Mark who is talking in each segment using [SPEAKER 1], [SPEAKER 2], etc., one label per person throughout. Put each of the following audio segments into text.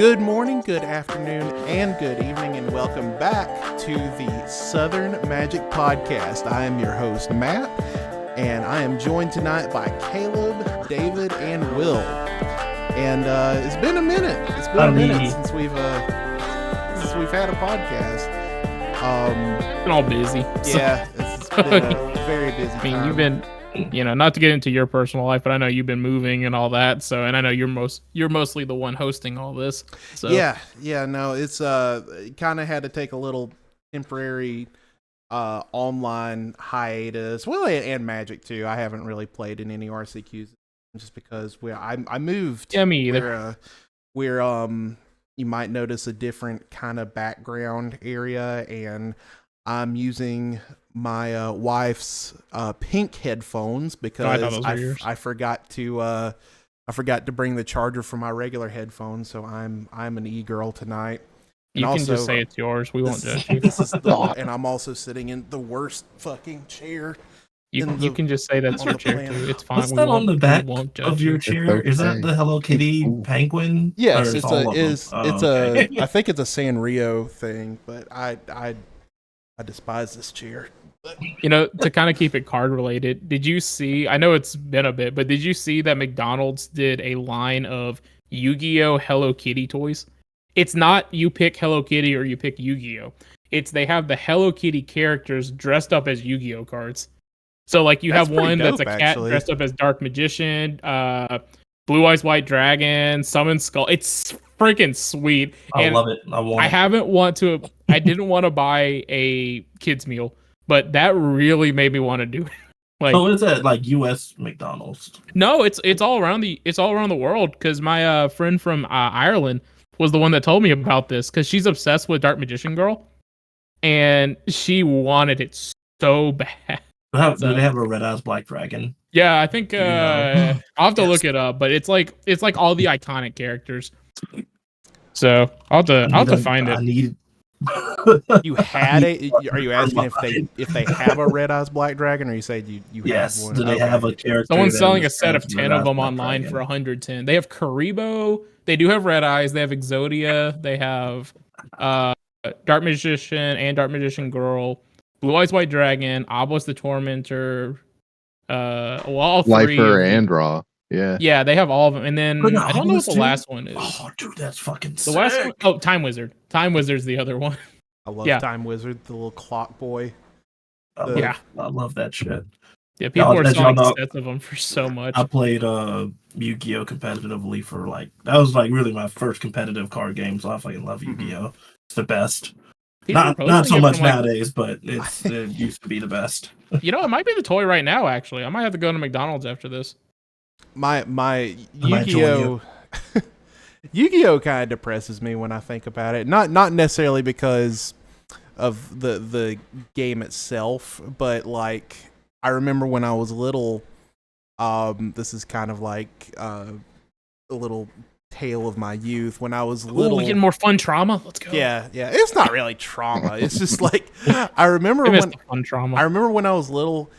[SPEAKER 1] Good morning, good afternoon, and good evening, and welcome back to the Southern Magic Podcast. I am your host, Matt, and I am joined tonight by Caleb, David, and Will. And it's been a minute. It's been a minute since we've had a podcast.
[SPEAKER 2] Been all busy.
[SPEAKER 1] Yeah, it's been a very busy time.
[SPEAKER 2] I mean, you've been, not to get into your personal life, but I know you've been moving and all that. So, and I know you're mostly the one hosting all this. So
[SPEAKER 1] yeah, no, it's kind of had to take a little temporary online hiatus. Well, and Magic too. I haven't really played in any RCQs just because I moved.
[SPEAKER 2] Yeah, me either.
[SPEAKER 1] We're you might notice a different kind of background area, and I'm using my wife's pink headphones because I forgot to bring the charger for my regular headphones, so I'm an e-girl tonight.
[SPEAKER 2] You can just say it's yours. We won't judge you.
[SPEAKER 1] And I'm also sitting in the worst fucking chair.
[SPEAKER 2] You can just say that's your chair too. It's fine.
[SPEAKER 3] What's that on the back of your chair?
[SPEAKER 4] Okay.
[SPEAKER 3] Is that the Hello Kitty penguin?
[SPEAKER 1] Yes, I think it's a Sanrio thing, but I despise this chair.
[SPEAKER 2] To kind of keep it card related, did you see, I know it's been a bit, but did you see that McDonald's did a line of Yu-Gi-Oh! Hello Kitty toys? It's not you pick Hello Kitty or you pick Yu-Gi-Oh! They have the Hello Kitty characters dressed up as Yu-Gi-Oh! Cards. So like that's have one dope, that's a cat actually. Dressed up as Dark Magician, Blue Eyes White Dragon, Summon Skull. It's freaking sweet.
[SPEAKER 3] I love it.
[SPEAKER 2] I didn't want to buy a kids meal, but that really made me want to do it.
[SPEAKER 3] Like, so is that like U.S. McDonald's?
[SPEAKER 2] No, it's all around the world because my friend from Ireland was the one that told me about this because she's obsessed with Dark Magician Girl, and she wanted it so bad.
[SPEAKER 3] Do they have a Red Eyes Black Dragon?
[SPEAKER 2] Yeah, I think I'll have to look it up, but it's like all the iconic characters. So I'll have to find it.
[SPEAKER 1] You had it? Are you asking if they have a Red Eyes Black Dragon, or you say you
[SPEAKER 3] yes,
[SPEAKER 1] have one?
[SPEAKER 3] Do they have a character?
[SPEAKER 2] Someone's selling a set of 10 of them online for 110. They have Karibo. They do have Red Eyes. They have Exodia. They have Dark Magician and Dark Magician Girl. Blue Eyes White Dragon, Obelisk the Tormentor, all three.
[SPEAKER 4] Lifer and Raw.
[SPEAKER 2] Yeah, they have all of them. And then I don't know what the last one is.
[SPEAKER 3] Oh, dude, that's fucking
[SPEAKER 2] sick. Last one, oh, Time Wizard. Time Wizard's the other one.
[SPEAKER 1] I love Time Wizard, the little clock boy.
[SPEAKER 3] I love that shit.
[SPEAKER 2] Yeah, people are selling sets of them for so much.
[SPEAKER 3] I played Yu-Gi-Oh! Competitively for that was really my first competitive card game, so I fucking love Yu-Gi-Oh! It's the best. Not so much nowadays, but it used to be the best.
[SPEAKER 2] It might be the toy right now, actually. I might have to go to McDonald's after this.
[SPEAKER 1] My Yu-Gi-Oh! Yu-Gi-Oh! Kind of depresses me when I think about it. Not necessarily because of the game itself, but I remember when I was little, this is kind of like a little tale of my youth. When I was little,
[SPEAKER 2] we getting more fun trauma. Let's go.
[SPEAKER 1] Yeah. It's not really trauma. It's just I remember
[SPEAKER 2] fun trauma.
[SPEAKER 1] I remember when I was little,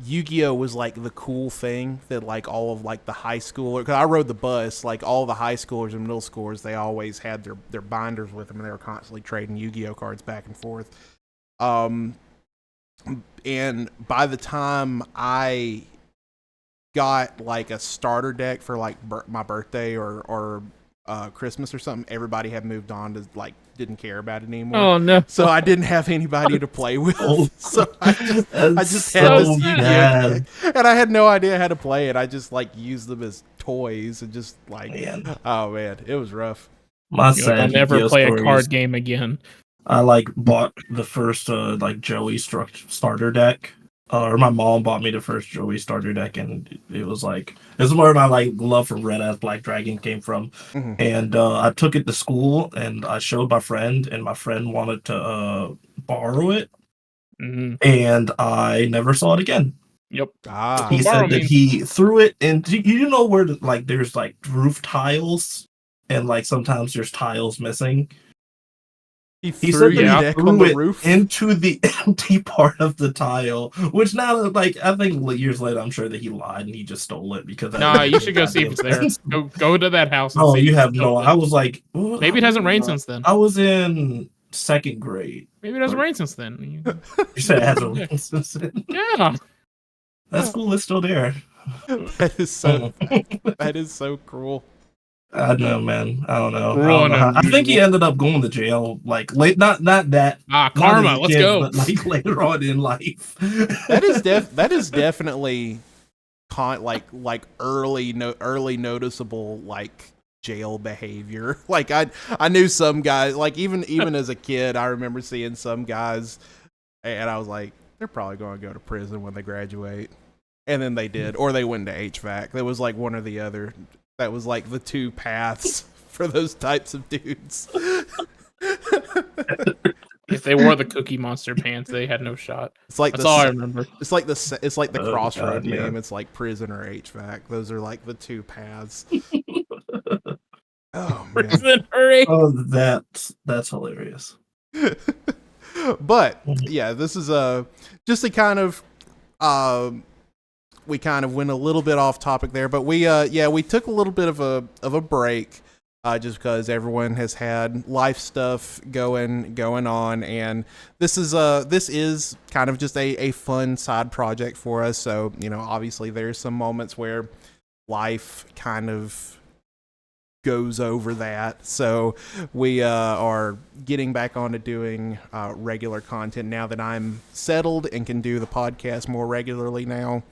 [SPEAKER 1] Yu-Gi-Oh! Was the cool thing that all of the high schoolers, because I rode the bus, all the high schoolers and middle schoolers, they always had their binders with them, and they were constantly trading Yu-Gi-Oh! Cards back and forth. And by the time I got a starter deck for my birthday or Christmas or something, everybody had moved on to didn't care about it anymore.
[SPEAKER 2] Oh no!
[SPEAKER 1] So I didn't have anybody to play with. So I just had this Yu-Gi-Oh! deck, and I had no idea how to play it. I just used them as toys and just oh man, it was rough.
[SPEAKER 2] I'll never play a card game again.
[SPEAKER 3] I bought the first Joey starter deck. Or my mom bought me the first Joey starter deck, and it was this is where my love for Red Eyes Black Dragon came from. Mm-hmm. And I took it to school, and I showed my friend, and my friend wanted to borrow it, and I never saw it again.
[SPEAKER 2] Yep.
[SPEAKER 3] He said that he threw it, and you know where there's roof tiles, and sometimes there's tiles missing.
[SPEAKER 1] He
[SPEAKER 3] He
[SPEAKER 1] threw
[SPEAKER 3] said that
[SPEAKER 1] your
[SPEAKER 3] he
[SPEAKER 1] deck on
[SPEAKER 3] threw
[SPEAKER 1] the
[SPEAKER 3] it
[SPEAKER 1] roof.
[SPEAKER 3] into the empty part of the tile, which now, like, I think years later, I'm sure that he lied and he just stole it because that
[SPEAKER 2] Nah,
[SPEAKER 3] doesn't
[SPEAKER 2] you
[SPEAKER 3] make
[SPEAKER 2] should go see if
[SPEAKER 3] goddamn
[SPEAKER 2] it's there.
[SPEAKER 3] sense.
[SPEAKER 2] Go to that house and
[SPEAKER 3] Oh,
[SPEAKER 2] see if
[SPEAKER 3] you
[SPEAKER 2] it's
[SPEAKER 3] have
[SPEAKER 2] still
[SPEAKER 3] no.
[SPEAKER 2] there.
[SPEAKER 3] I was like,
[SPEAKER 2] Maybe it hasn't rained since then.
[SPEAKER 3] I was in second grade.
[SPEAKER 2] Maybe it hasn't
[SPEAKER 3] Like,
[SPEAKER 2] rained since then.
[SPEAKER 3] you said it hasn't
[SPEAKER 2] Yeah.
[SPEAKER 3] rained since then.
[SPEAKER 2] Yeah.
[SPEAKER 3] That's cool. It's still there.
[SPEAKER 1] That is so. That is so cruel.
[SPEAKER 3] I know, man. I don't know.
[SPEAKER 2] Cruel and
[SPEAKER 3] I think he
[SPEAKER 2] unusual.
[SPEAKER 3] ended up going to jail. Like late, not that.
[SPEAKER 2] Ah,
[SPEAKER 3] Not as
[SPEAKER 2] karma.
[SPEAKER 3] a
[SPEAKER 2] Let's
[SPEAKER 3] kid,
[SPEAKER 2] go.
[SPEAKER 3] but like later on in life.
[SPEAKER 1] That is definitely like early noticeable like jail behavior. Like I knew some guys, like even as a kid, I remember seeing some guys, and I was like, they're probably going to go to prison when they graduate, and then they did, or they went to HVAC. There was like one or the other. That was like the two paths for those types of dudes.
[SPEAKER 2] If they wore the Cookie Monster pants, they had no shot.
[SPEAKER 1] It's like
[SPEAKER 2] That's all I remember.
[SPEAKER 1] It's like the
[SPEAKER 3] Oh,
[SPEAKER 1] crossroad
[SPEAKER 3] God, yeah.
[SPEAKER 1] meme. It's like prison or HVAC. Those are like the two paths. Oh man.
[SPEAKER 2] Prison hurry.
[SPEAKER 3] Oh, that's hilarious.
[SPEAKER 1] But yeah, this is just a kind of we kind of went a little bit off topic there, but we took a little bit of a break just because everyone has had life stuff going on, and this is kind of just a fun side project for us. So, you know, obviously there's some moments where life kind of goes over that. So we are getting back on to doing regular content now that I'm settled and can do the podcast more regularly now.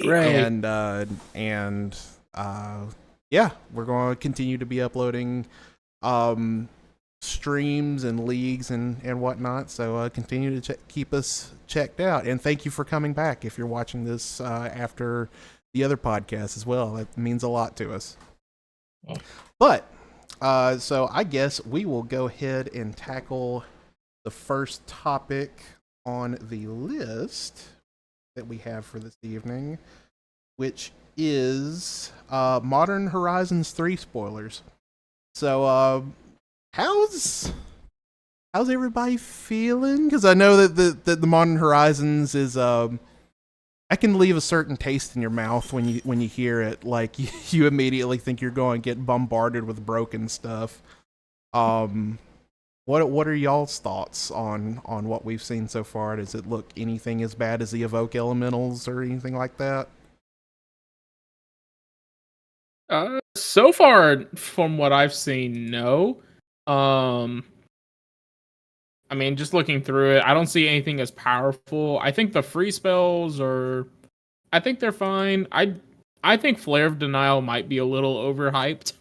[SPEAKER 2] Right.
[SPEAKER 1] And yeah, we're going to continue to be uploading streams and leagues and whatnot. So continue to keep us checked out. And thank you for coming back. If you're watching this after the other podcast as well, that means a lot to us. But so I guess we will go ahead and tackle the first topic on the list that we have for this evening, which is Modern Horizons 3 spoilers. So how's everybody feeling? Because I know that the Modern Horizons is I can leave a certain taste in your mouth when you hear it. Like you immediately think you're going to get bombarded with broken stuff. What are y'all's thoughts on what we've seen so far? Does it look anything as bad as the Evoke Elementals or anything like that?
[SPEAKER 2] So far, from what I've seen, no. I mean, just looking through it, I don't see anything as powerful. I think the free spells I think they're fine. I think Flare of Denial might be a little overhyped,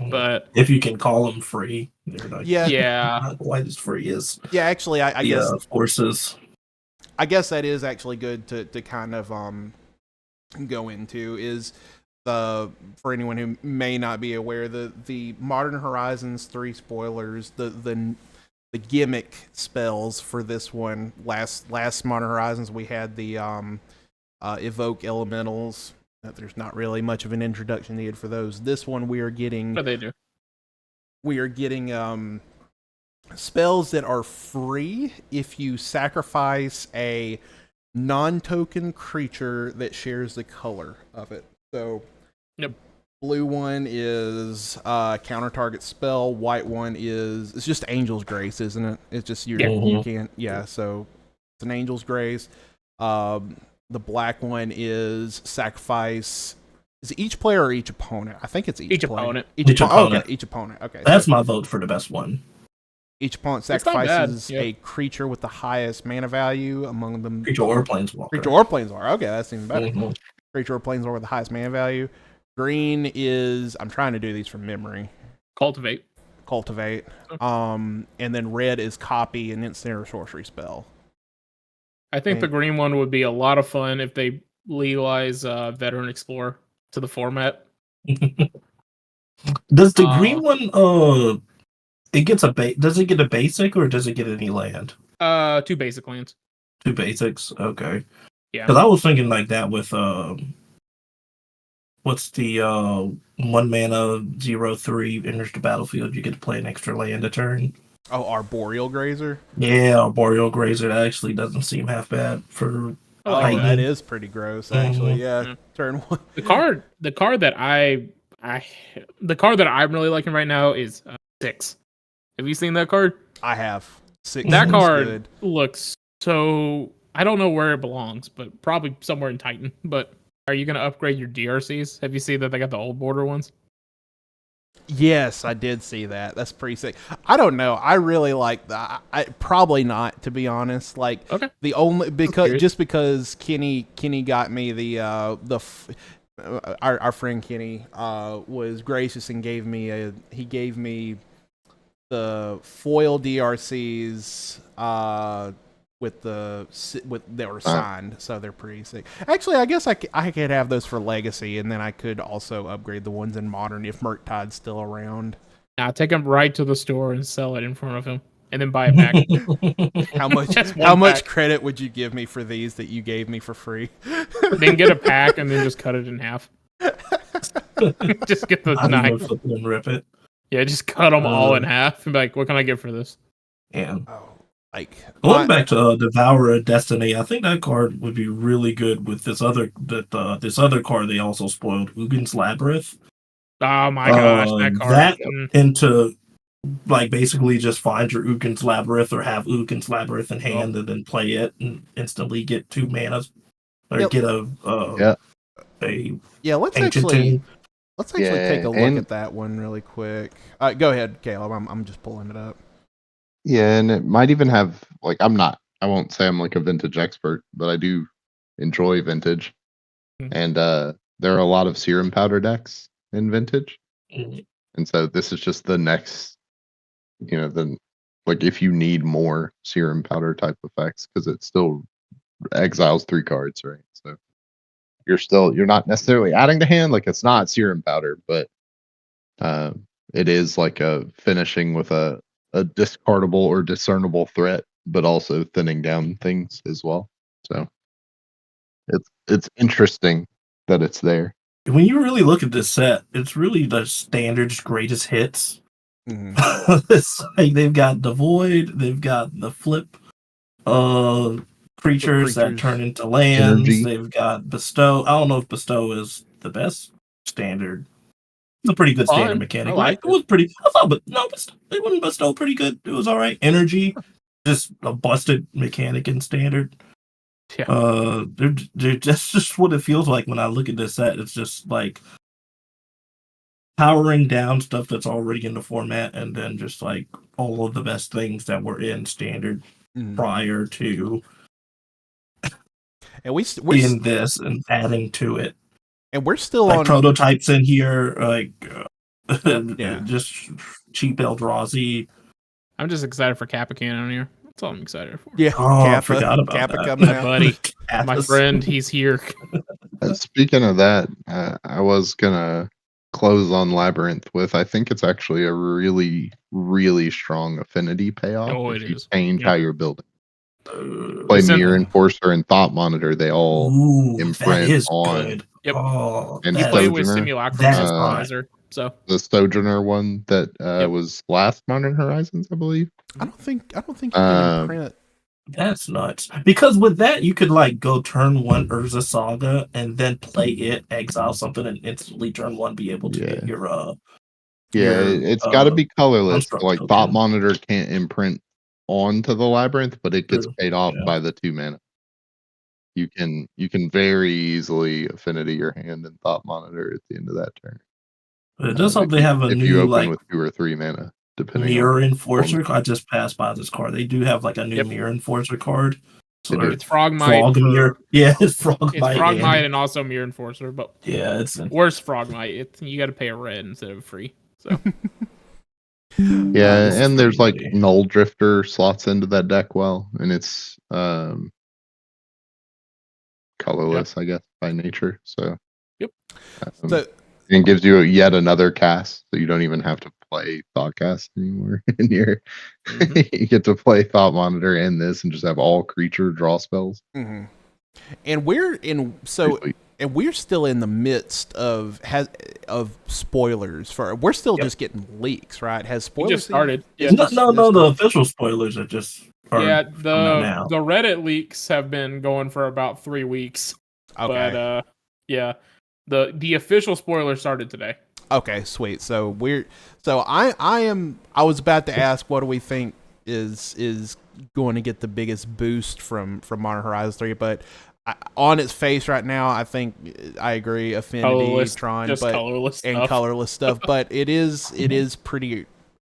[SPEAKER 2] but
[SPEAKER 3] if you can call them free,
[SPEAKER 2] yeah.
[SPEAKER 3] Not quite as free as
[SPEAKER 1] Actually, I guess
[SPEAKER 3] forces.
[SPEAKER 1] I guess that is actually good to kind of go into is for anyone who may not be aware, the Modern Horizons 3 spoilers, the gimmick spells for this one. Last Modern Horizons we had the Evoke Elementals. There's not really much of an introduction needed for those. This one we are getting.
[SPEAKER 2] What do they do?
[SPEAKER 1] We are getting spells that are free if you sacrifice a non-token creature that shares the color of it. So,
[SPEAKER 2] yep.
[SPEAKER 1] Blue one is counter target spell. White one it's just Angel's Grace, isn't it? It's just you can't. Yeah, so it's an Angel's Grace. The black one is sacrifice. Is it each player or each opponent? I think it's each player.
[SPEAKER 2] Opponent.
[SPEAKER 3] Each opponent.
[SPEAKER 1] Okay, each opponent. Okay,
[SPEAKER 3] that's my vote for the best one.
[SPEAKER 1] Each opponent sacrifices a creature with the highest mana value among them.
[SPEAKER 3] Creature or planeswalker.
[SPEAKER 1] Okay, that's even better. Creature or planeswalker with the highest mana value. Green is, I'm trying to do these from memory.
[SPEAKER 2] Cultivate.
[SPEAKER 1] And then red is copy an instant or sorcery spell.
[SPEAKER 2] I think the green one would be a lot of fun if they legalize Veteran Explorer to the format.
[SPEAKER 3] Does the green one it gets does it get a basic or does it get any land?
[SPEAKER 2] 2 basic lands.
[SPEAKER 3] 2 basics, okay.
[SPEAKER 2] Yeah.
[SPEAKER 3] Because I was thinking like that with what's the 1 mana 0/3 enters the battlefield, you get to play an extra land a turn.
[SPEAKER 1] Oh, Arboreal Grazer.
[SPEAKER 3] Yeah, Arboreal Grazer. That actually doesn't seem half bad for
[SPEAKER 2] I like that.
[SPEAKER 1] That is pretty gross, actually. Yeah,
[SPEAKER 2] Yeah.
[SPEAKER 1] turn one.
[SPEAKER 2] The card that the card that I'm really liking right now is 6. Have you seen that card?
[SPEAKER 1] I have 6.
[SPEAKER 2] That
[SPEAKER 1] looks
[SPEAKER 2] card
[SPEAKER 1] good.
[SPEAKER 2] looks so. I don't know where it belongs, but probably somewhere in Titan. But are you gonna upgrade your DRCs? Have you seen that they got the old border ones?
[SPEAKER 1] Yes, I did see that. That's pretty sick. I don't know. I really like that. I probably not, to be honest. Like
[SPEAKER 2] Okay.
[SPEAKER 1] the only
[SPEAKER 2] curious.
[SPEAKER 1] because Kenny got me our friend Kenny was gracious and gave me the foil DRCs with that were signed, so they're pretty sick. Actually, I guess I could have those for Legacy, and then I could also upgrade the ones in Modern if Murktide's still around.
[SPEAKER 2] Now take him right to the store and sell it in front of him, and then buy it back.
[SPEAKER 1] How much? How much credit would you give me for these that you gave me for free?
[SPEAKER 2] Then get a pack and then just cut it in half. Just get the knife.
[SPEAKER 3] And rip it.
[SPEAKER 2] Yeah, just cut them all in half and be like, "What can I get for this?"
[SPEAKER 3] Yeah.
[SPEAKER 1] Oh, like
[SPEAKER 3] Going back to Devourer Destiny, I think that card would be really good with this other card they also spoiled, Ugin's Labyrinth.
[SPEAKER 2] Oh my gosh, that card!
[SPEAKER 3] That into like basically just find your Ugin's Labyrinth or have Ugin's Labyrinth in hand and then play it and instantly get 2 manas or get a
[SPEAKER 1] let's actually take a look at that one really quick. Go ahead, Caleb. I'm just pulling it up.
[SPEAKER 4] Yeah, and it might even have like I won't say I'm like a vintage expert, but I do enjoy vintage. And there are a lot of serum powder decks in vintage. And so this is just the next, like if you need more serum powder type effects, because it still exiles 3 cards, right? So you're not necessarily adding to hand, like it's not serum powder, but it is like a finishing with a discardable or discernible threat, but also thinning down things as well. So it's interesting that it's there.
[SPEAKER 3] When you really look at this set, it's really the standard's greatest hits. It's like they've got the Void, they've got the flip creatures that turn into lands,
[SPEAKER 4] Energy.
[SPEAKER 3] They've got Bestow. I don't know if Bestow is the best standard. It's a pretty good standard mechanic. It was pretty. I thought, but no, it wasn't Bestow pretty good. It was all right. Energy, just a busted mechanic in standard.
[SPEAKER 2] Yeah.
[SPEAKER 3] That's just what it feels like when I look at this set. It's just like powering down stuff that's already in the format, and then just like all of the best things that were in standard prior to,
[SPEAKER 1] and we're
[SPEAKER 3] in this and adding to it.
[SPEAKER 1] And we're still
[SPEAKER 3] like
[SPEAKER 1] on
[SPEAKER 3] prototypes in here, like just cheap Eldrazi.
[SPEAKER 2] I'm just excited for Kappa Cannon here. That's all I'm excited for.
[SPEAKER 1] Yeah,
[SPEAKER 3] I forgot about
[SPEAKER 1] Kappa
[SPEAKER 3] that.
[SPEAKER 1] coming
[SPEAKER 2] My
[SPEAKER 1] out.
[SPEAKER 2] buddy, my friend, he's here.
[SPEAKER 4] Speaking of that, I was gonna close on Labyrinth with, I think it's actually a really, really strong affinity payoff.
[SPEAKER 2] Oh,
[SPEAKER 4] if
[SPEAKER 2] it
[SPEAKER 4] you
[SPEAKER 2] is.
[SPEAKER 4] change how you're building. Play Mirror Enforcer and Thought Monitor, they all imprint on.
[SPEAKER 3] Good.
[SPEAKER 2] Yep.
[SPEAKER 4] And
[SPEAKER 2] you play with
[SPEAKER 4] Sojourner.
[SPEAKER 2] Simulacrum Supervisor. So
[SPEAKER 4] the Sojourner one that was last Modern Horizons, I believe.
[SPEAKER 1] I don't think you can imprint.
[SPEAKER 3] That's nuts. Because with that, you could like go turn 1 Urza Saga and then play it, exile something, and instantly turn 1 be able to get your
[SPEAKER 4] it's got to be colorless. Like
[SPEAKER 3] token.
[SPEAKER 4] Thought Monitor can't imprint onto the Labyrinth, but it gets paid off by the 2 mana. You can very easily affinity your hand and Thought Monitor at the end of that turn.
[SPEAKER 3] But it does hope they have a
[SPEAKER 4] if
[SPEAKER 3] new
[SPEAKER 4] you open
[SPEAKER 3] like
[SPEAKER 4] with 2 or 3 mana, depending.
[SPEAKER 3] Mirror Enforcer. I just passed by this card. They do have like a new Mirror Enforcer card.
[SPEAKER 4] So
[SPEAKER 2] it's Frogmite.
[SPEAKER 3] It's Frogmite.
[SPEAKER 2] It's Frogmite and also Mirror Enforcer, but
[SPEAKER 3] it's
[SPEAKER 2] worse Frogmite. You got to pay a red instead of free. So
[SPEAKER 4] and there's like Null Drifter slots into that deck well, and it's colorless, I guess, by nature. So and gives you yet another cast, so you don't even have to play Thoughtcast anymore. In your you get to play Thought Monitor and this, and just have all creature draw spells.
[SPEAKER 1] And we're in and we're still in the midst of spoilers for. We're still just getting leaks, right? Has
[SPEAKER 2] We
[SPEAKER 1] spoilers
[SPEAKER 2] just started. Yeah,
[SPEAKER 3] No, the official spoilers are just
[SPEAKER 2] yeah.
[SPEAKER 3] coming out now.
[SPEAKER 2] The Reddit leaks have been going for about 3 weeks.
[SPEAKER 1] Okay.
[SPEAKER 2] But yeah, the official spoiler started today.
[SPEAKER 1] Okay, sweet. So I was about to ask, what do we think is going to get the biggest boost from Modern Horizons 3, but on its face right now, I think I agree. Affinity,
[SPEAKER 2] Colorless,
[SPEAKER 1] Tron,
[SPEAKER 2] just
[SPEAKER 1] but
[SPEAKER 2] colorless
[SPEAKER 1] and
[SPEAKER 2] stuff.
[SPEAKER 1] colorless stuff. But it is pretty.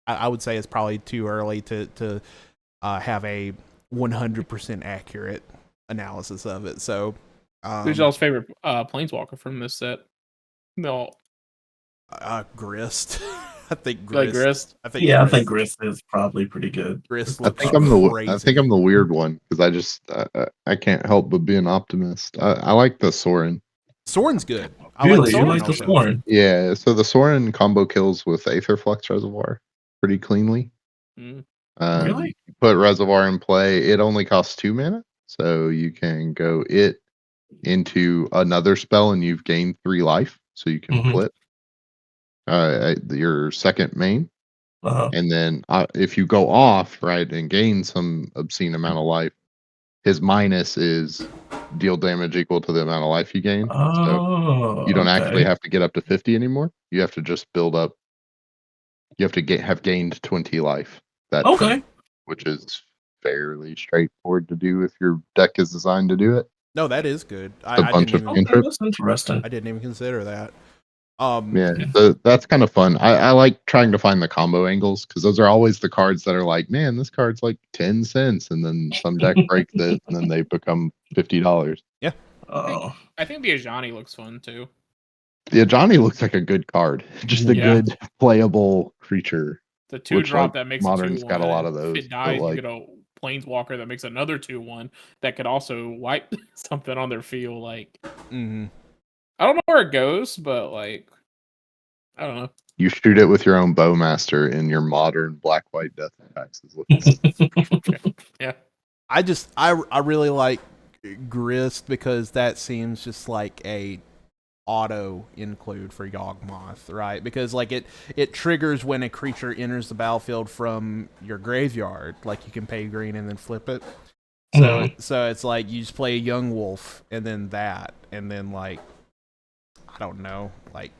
[SPEAKER 1] I would say it's probably too early to have a 100% accurate analysis of it. So,
[SPEAKER 2] who's y'all's favorite planeswalker from this set? No,
[SPEAKER 1] Grist. I think
[SPEAKER 2] like
[SPEAKER 1] Grist.
[SPEAKER 2] Grist.
[SPEAKER 3] I think Grist is probably pretty good.
[SPEAKER 1] Grist
[SPEAKER 4] I
[SPEAKER 1] looks
[SPEAKER 4] think I'm the
[SPEAKER 1] crazy.
[SPEAKER 4] weird one because I can't help but be an optimist. I like the Sorin.
[SPEAKER 1] Sorin's good. I
[SPEAKER 3] Really,
[SPEAKER 1] like
[SPEAKER 3] you like
[SPEAKER 1] Sorin
[SPEAKER 3] the
[SPEAKER 1] also.
[SPEAKER 3] Sorin?
[SPEAKER 4] Yeah, so the Sorin combo kills with Aetherflux Reservoir pretty cleanly.
[SPEAKER 2] Mm.
[SPEAKER 3] Really?
[SPEAKER 4] You put Reservoir in play, it only costs 2 mana, so you can go it into another spell and you've gained 3 life, so you can flip your second main. And then if you go off, right, and gain some obscene amount of life, his minus is deal damage equal to the amount of life you gain. So you don't actually have to get up to 50 anymore. You have to just build up. You have to have gained 20 life that turn, which is fairly straightforward to do if your deck is designed to do it.
[SPEAKER 1] No, that is good.
[SPEAKER 4] A bunch of cantrips.
[SPEAKER 3] That's interesting.
[SPEAKER 1] I didn't even consider that.
[SPEAKER 4] Yeah, that's kind of fun. I like trying to find the combo angles because those are always the cards that are like, man, this card's like 10 cents, and then some deck breaks it, and then they become $50.
[SPEAKER 1] Yeah.
[SPEAKER 2] I think the Ajani looks fun too.
[SPEAKER 4] The Ajani looks like a good card, just a good playable creature.
[SPEAKER 2] The 2-drop that makes
[SPEAKER 4] Modern's
[SPEAKER 2] a 2/1.
[SPEAKER 4] got a lot of those.
[SPEAKER 2] If it dies, you get a planeswalker that makes another 2/1 that could also wipe something on their field. Like, I don't know where it goes, but like, I don't know.
[SPEAKER 4] You shoot it with your own Bowmaster in your modern black-white death taxes.
[SPEAKER 2] Yeah.
[SPEAKER 1] I really like Grist because that seems just like a auto include for Yawgmoth, right? Because like it triggers when a creature enters the battlefield from your graveyard. Like you can pay green and then flip it. So it's like you just play a young wolf and then that, and then like I don't know, like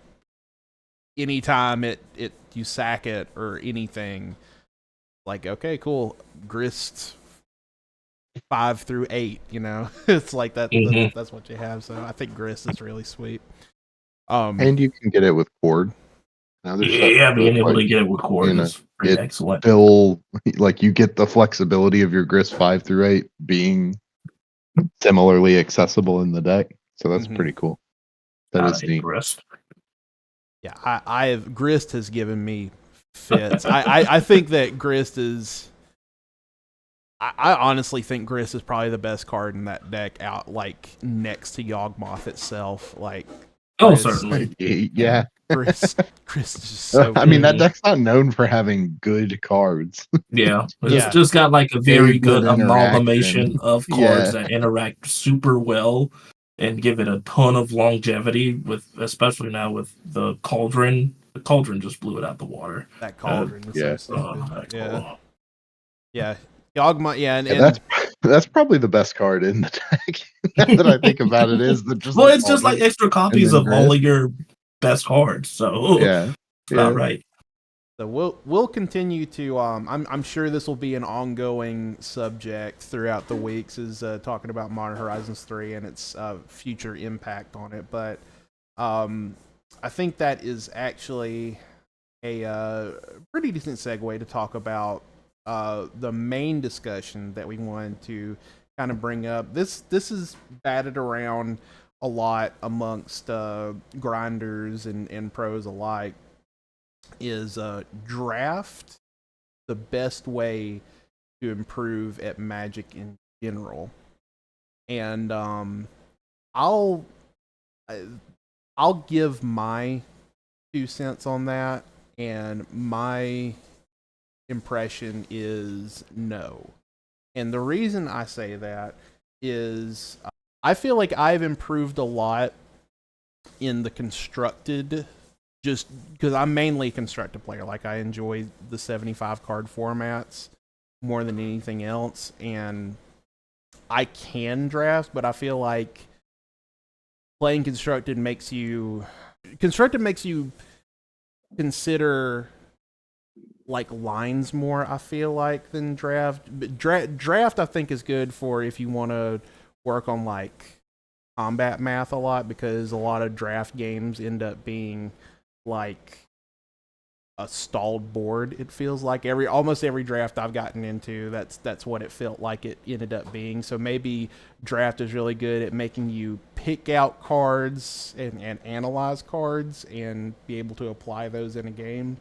[SPEAKER 1] anytime it you sack it or anything, like okay, cool, Grist 5 through 8, you know, it's like that. That's what you have. So I think Grist is really sweet.
[SPEAKER 4] And you can get it with Cord.
[SPEAKER 3] Being able to get it with Cord is pretty excellent.
[SPEAKER 4] Still, like you get the flexibility of your Grist 5 through 8 being similarly accessible in the deck. So that's pretty cool. That is neat.
[SPEAKER 3] Grist.
[SPEAKER 1] Yeah, Grist has given me fits. I think that Grist is. I honestly think Grist is probably the best card in that deck, out like next to Yawgmoth itself. Like,
[SPEAKER 3] Grist, certainly,
[SPEAKER 4] yeah.
[SPEAKER 1] Grist is just so.
[SPEAKER 4] I mean, that deck's not known for having good cards.
[SPEAKER 3] It's just got like a very good amalgamation of cards that interact super well and give it a ton of longevity. With especially now with the Cauldron. The Cauldron just blew it out the water.
[SPEAKER 1] That Cauldron is so stupid. Yeah. Yawgmoth,
[SPEAKER 4] and that's probably the best card in the deck. Now that I think about it, is the just
[SPEAKER 3] it's just like extra copies of all of your best cards. So about right.
[SPEAKER 1] So we'll continue to. I'm sure this will be an ongoing subject throughout the weeks, is talking about Modern Horizons 3 and its future impact on it. But I think that is actually a pretty decent segue to talk about the main discussion that we wanted to kind of bring up. This is batted around a lot amongst grinders and pros alike. Is draft the best way to improve at Magic in general? And I'll give my 2 cents on that, and my impression is no. And the reason I say that is I feel like I've improved a lot in the constructed, just because I'm mainly a constructed player. Like, I enjoy the 75 card formats more than anything else, and I can draft, but I feel like playing constructed makes you consider like lines more, I feel like, than draft. But draft I think is good for if you want to work on like combat math a lot, because a lot of draft games end up being like a stalled board. It feels like almost every draft I've gotten into, that's what it felt like it ended up being. So maybe draft is really good at making you pick out cards and analyze cards and be able to apply those in a game.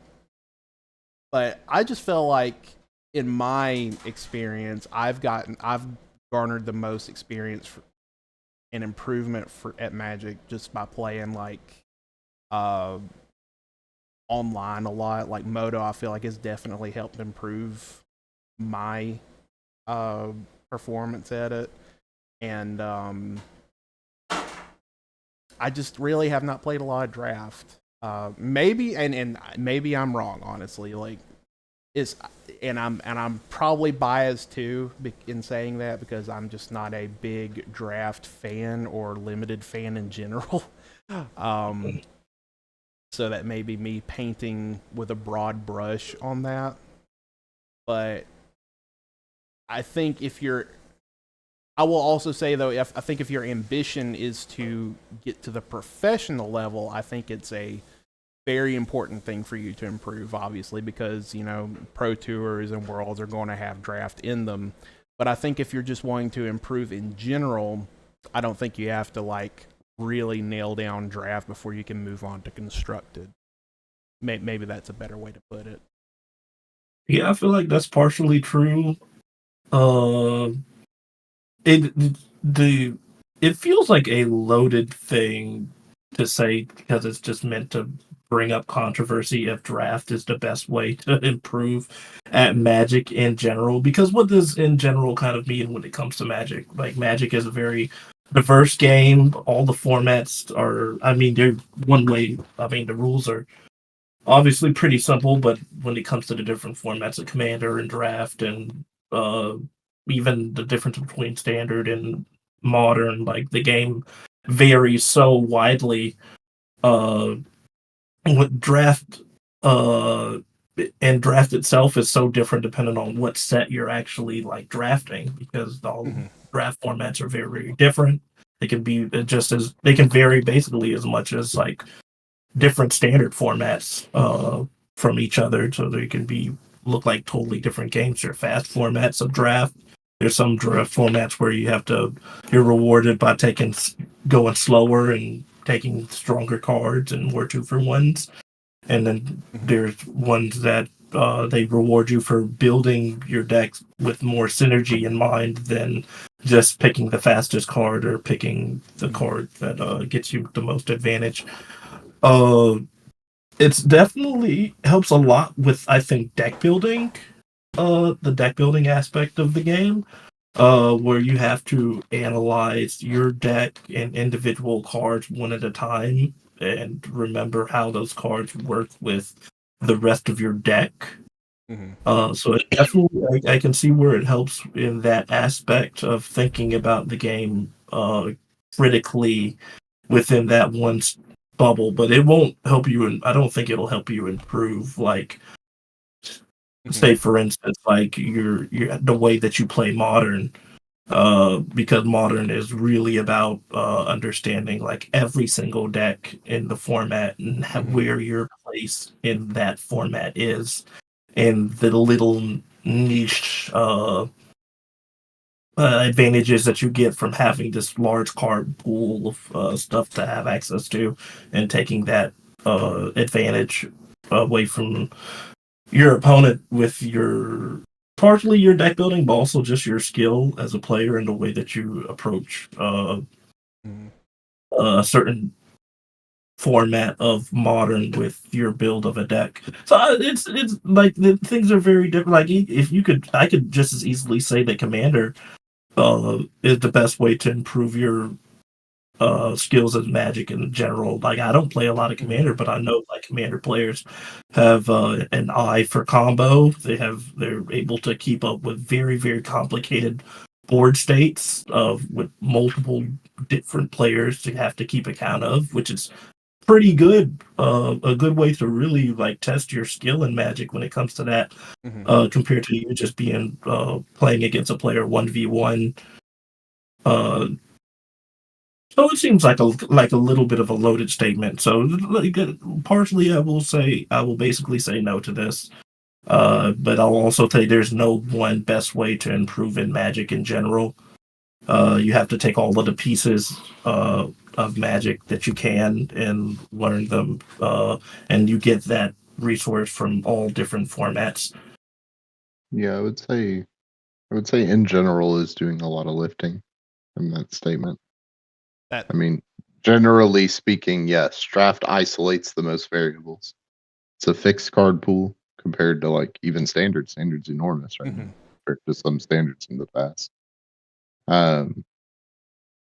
[SPEAKER 1] But I just felt like in my experience, I've garnered the most experience and improvement at Magic just by playing like online a lot. Like Moto, I feel like has definitely helped improve my performance at it, and I just really have not played a lot of draft. Maybe and maybe I'm wrong, honestly. Like, I'm probably biased too in saying that, because I'm just not a big draft fan or limited fan in general. So that may be me painting with a broad brush on that. But I think I will also say though, I think if your ambition is to get to the professional level, I think it's a very important thing for you to improve, obviously, because, pro tours and worlds are going to have draft in them. But I think if you're just wanting to improve in general, I don't think you have to like really nail down draft before you can move on to constructed. Maybe that's a better way to put it.
[SPEAKER 3] Yeah, I feel like that's partially true. It feels like a loaded thing to say, because it's just meant to bring up controversy if draft is the best way to improve at Magic in general. Because what does in general kind of mean when it comes to Magic? Like, Magic is a very diverse game. All the formats are, they're one way. The rules are obviously pretty simple, but when it comes to the different formats of Commander and Draft, and even the difference between Standard and Modern, like, the game varies so widely. With Draft, and Draft itself is so different depending on what set you're actually like drafting, because all draft formats are very, very different. They can be they can vary basically as much as like different standard formats from each other, so they can look like totally different games. There are fast formats of draft. There's some draft formats where you're rewarded by going slower and taking stronger cards and more 2-for-1s. And then there's ones that they reward you for building your deck with more synergy in mind than just picking the fastest card or picking the card that gets you the most advantage. It's definitely helps a lot with, I think, deck building. The deck building aspect of the game, where you have to analyze your deck and individual cards one at a time and remember how those cards work with the rest of your deck. So it definitely, I can see where it helps in that aspect of thinking about the game critically within that one bubble, but it won't help you. I don't think it'll help you improve, like, say for instance, like your the way that you play Modern, because Modern is really about understanding like every single deck in the format and where your place in that format is, and the little niche advantages that you get from having this large card pool of stuff to have access to, and taking that advantage away from your opponent with partially your deck building, but also just your skill as a player and the way that you approach a certain format of Modern with your build of a deck. So it's like the things are very different. Like, I could just as easily say that Commander is the best way to improve your skills as Magic in general. Like I don't play a lot of Commander, but I know like Commander players have an eye for combo. They're able to keep up with very very complicated board states of with multiple different players to have to keep account of, which is pretty good. A good way to really like test your skill in Magic when it comes to that. Compared to you just being playing against a player 1v1. So it seems like a little bit of a loaded statement. So like, partially, I will basically say no to this. But I'll also say there's no one best way to improve in Magic in general. You have to take all of the pieces of Magic that you can and learn them, and you get that resource from all different formats.
[SPEAKER 4] Yeah, I would say in general is doing a lot of lifting from that statement.
[SPEAKER 1] That
[SPEAKER 4] I mean, generally speaking, yes, draft isolates the most variables. It's a fixed card pool compared to like even standard. Standard's enormous right now compared to some standards in the past. Um,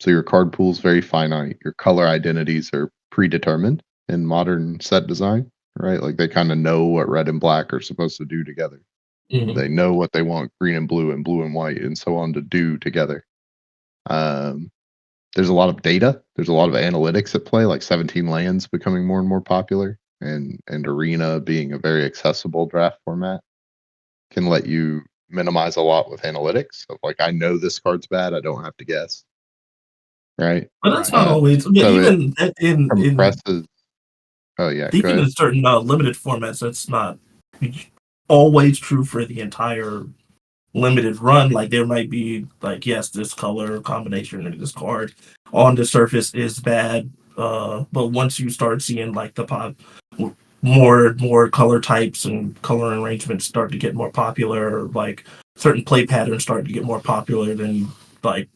[SPEAKER 4] so your card pool is very finite. Your color identities are predetermined in modern set design, right? Like they kind of know what red and black are supposed to do together.
[SPEAKER 3] Mhm.
[SPEAKER 4] They know what they want green and blue and white and so on to do together. Um, there's a lot of data. There's a lot of analytics at play, like 17 lands becoming more and more popular, and Arena being a very accessible draft format can let you minimize a lot with analytics. Of like, I know this card's bad. I don't have to guess, right?
[SPEAKER 3] But that's
[SPEAKER 1] Right.
[SPEAKER 3] not always. Yeah,
[SPEAKER 4] So it
[SPEAKER 3] even in
[SPEAKER 4] compresses. Oh yeah, go
[SPEAKER 3] even
[SPEAKER 4] ahead.
[SPEAKER 3] in certain limited formats, that's not always true for the entire limited run. Like there might be like, yes, this color combination of this card on the surface is bad. But once you start seeing like the more color types and color arrangements start to get more popular, like certain play patterns start to get more popular, then like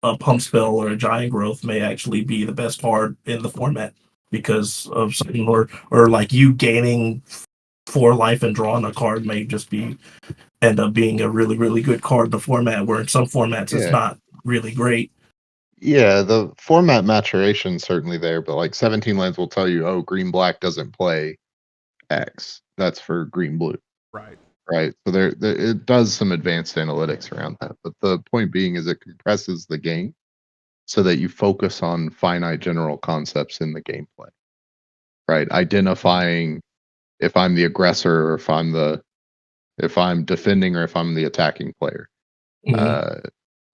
[SPEAKER 3] a pump spell or a giant growth may actually be the best card in the format because of something, or like you gaining 4 life and drawing a card may just be end up being a really really good card in the format, where in some formats it's
[SPEAKER 4] Yeah,
[SPEAKER 3] not really great.
[SPEAKER 4] yeah. The format maturation certainly there, but like 17 lands will tell you, oh, green black doesn't play X. That's for green blue.
[SPEAKER 1] right.
[SPEAKER 4] Right. So there it does some advanced analytics around that. But the point being is it compresses the game so that you focus on finite general concepts in the gameplay. Right. Identifying if I'm the aggressor or if I'm defending or if I'm the attacking player.
[SPEAKER 3] Mhm.
[SPEAKER 4] Uh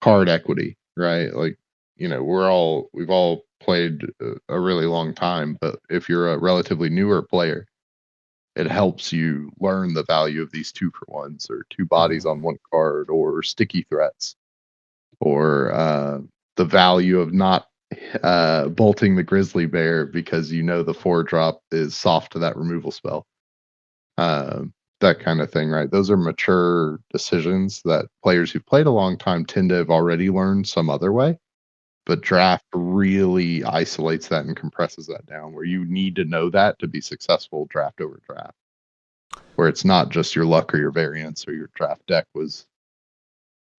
[SPEAKER 4] card equity, right? Like, we've all played a really long time, but if you're a relatively newer player, it helps you learn the value of these 2-for-1s or 2 bodies on 1 card or sticky threats or the value of not bolting the grizzly bear because the 4-drop is soft to that removal spell. That kind of thing, right? Those are mature decisions that players who've played a long time tend to have already learned some other way. But draft really isolates that and compresses that down where you need to know that to be successful draft over draft, where it's not just your luck or your variance or your draft deck was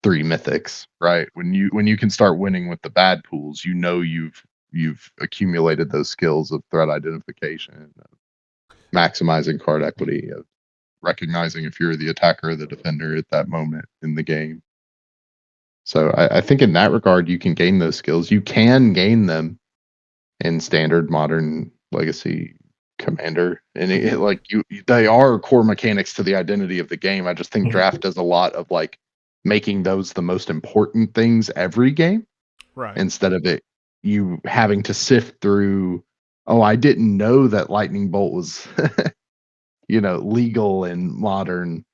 [SPEAKER 4] 3 mythics, right? When you can start winning with the bad pools, you've accumulated those skills of threat identification, of maximizing card equity, of recognizing if you're the attacker or the defender at that moment in the game. So I think in that regard, you can gain those skills. You can gain them in standard, modern, legacy, commander, and they are core mechanics to the identity of the game. I just think
[SPEAKER 3] Mhm.
[SPEAKER 4] draft does a lot of like making those the most important things every game
[SPEAKER 1] Right.
[SPEAKER 4] instead of you having to sift through. Oh, I didn't know that lightning bolt was legal in modern,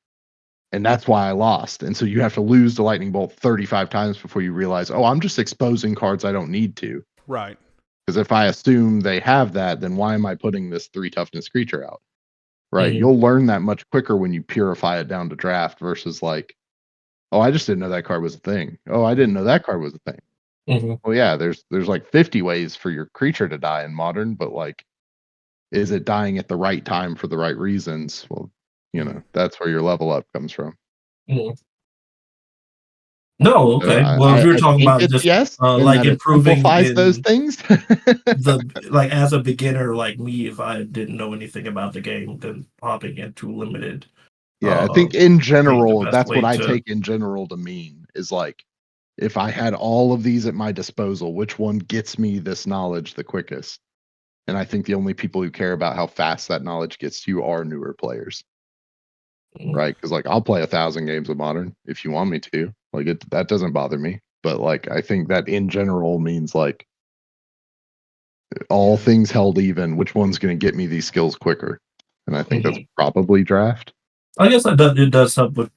[SPEAKER 4] and that's why I lost. And so you have to lose the lightning bolt 35 times before you realize, oh, I'm just exposing cards I don't need to.
[SPEAKER 1] Right.
[SPEAKER 4] Because if I assume they have that, then why am I putting this 3 toughness creature out? Right?
[SPEAKER 3] Mhm.
[SPEAKER 4] You'll learn that much quicker when you purify it down to draft versus like, oh, I just didn't know that card was a thing. Oh, I didn't know that card was a thing.
[SPEAKER 3] Mhm.
[SPEAKER 4] Well, yeah, there's like 50 ways for your creature to die in modern, but like, is it dying at the right time for the right reasons? Well, that's where your level up comes from.
[SPEAKER 3] Mhm. No, okay. Well, if you're
[SPEAKER 4] I
[SPEAKER 3] talking
[SPEAKER 4] think
[SPEAKER 3] about
[SPEAKER 4] it's
[SPEAKER 3] just
[SPEAKER 4] yes, in
[SPEAKER 3] like
[SPEAKER 4] that it
[SPEAKER 3] improving
[SPEAKER 4] simplifies those
[SPEAKER 3] in
[SPEAKER 4] things.
[SPEAKER 3] like as a beginner like me, if I didn't know anything about the game, then hopping into limited,
[SPEAKER 4] Yeah, I think in
[SPEAKER 3] being the
[SPEAKER 4] general,
[SPEAKER 3] best
[SPEAKER 4] that's what
[SPEAKER 3] way
[SPEAKER 4] I
[SPEAKER 3] to.
[SPEAKER 4] take in general to mean is like if I had all of these at my disposal, which one gets me this knowledge the quickest? And I think the only people who care about how fast that knowledge gets to you are newer players, right? Because like I'll play 1,000 games of Modern if you want me to. Like that doesn't bother me. But like I think that in general means like all things held even, which one's going to get me these skills quicker? And I think that's probably draft.
[SPEAKER 3] I guess it does help with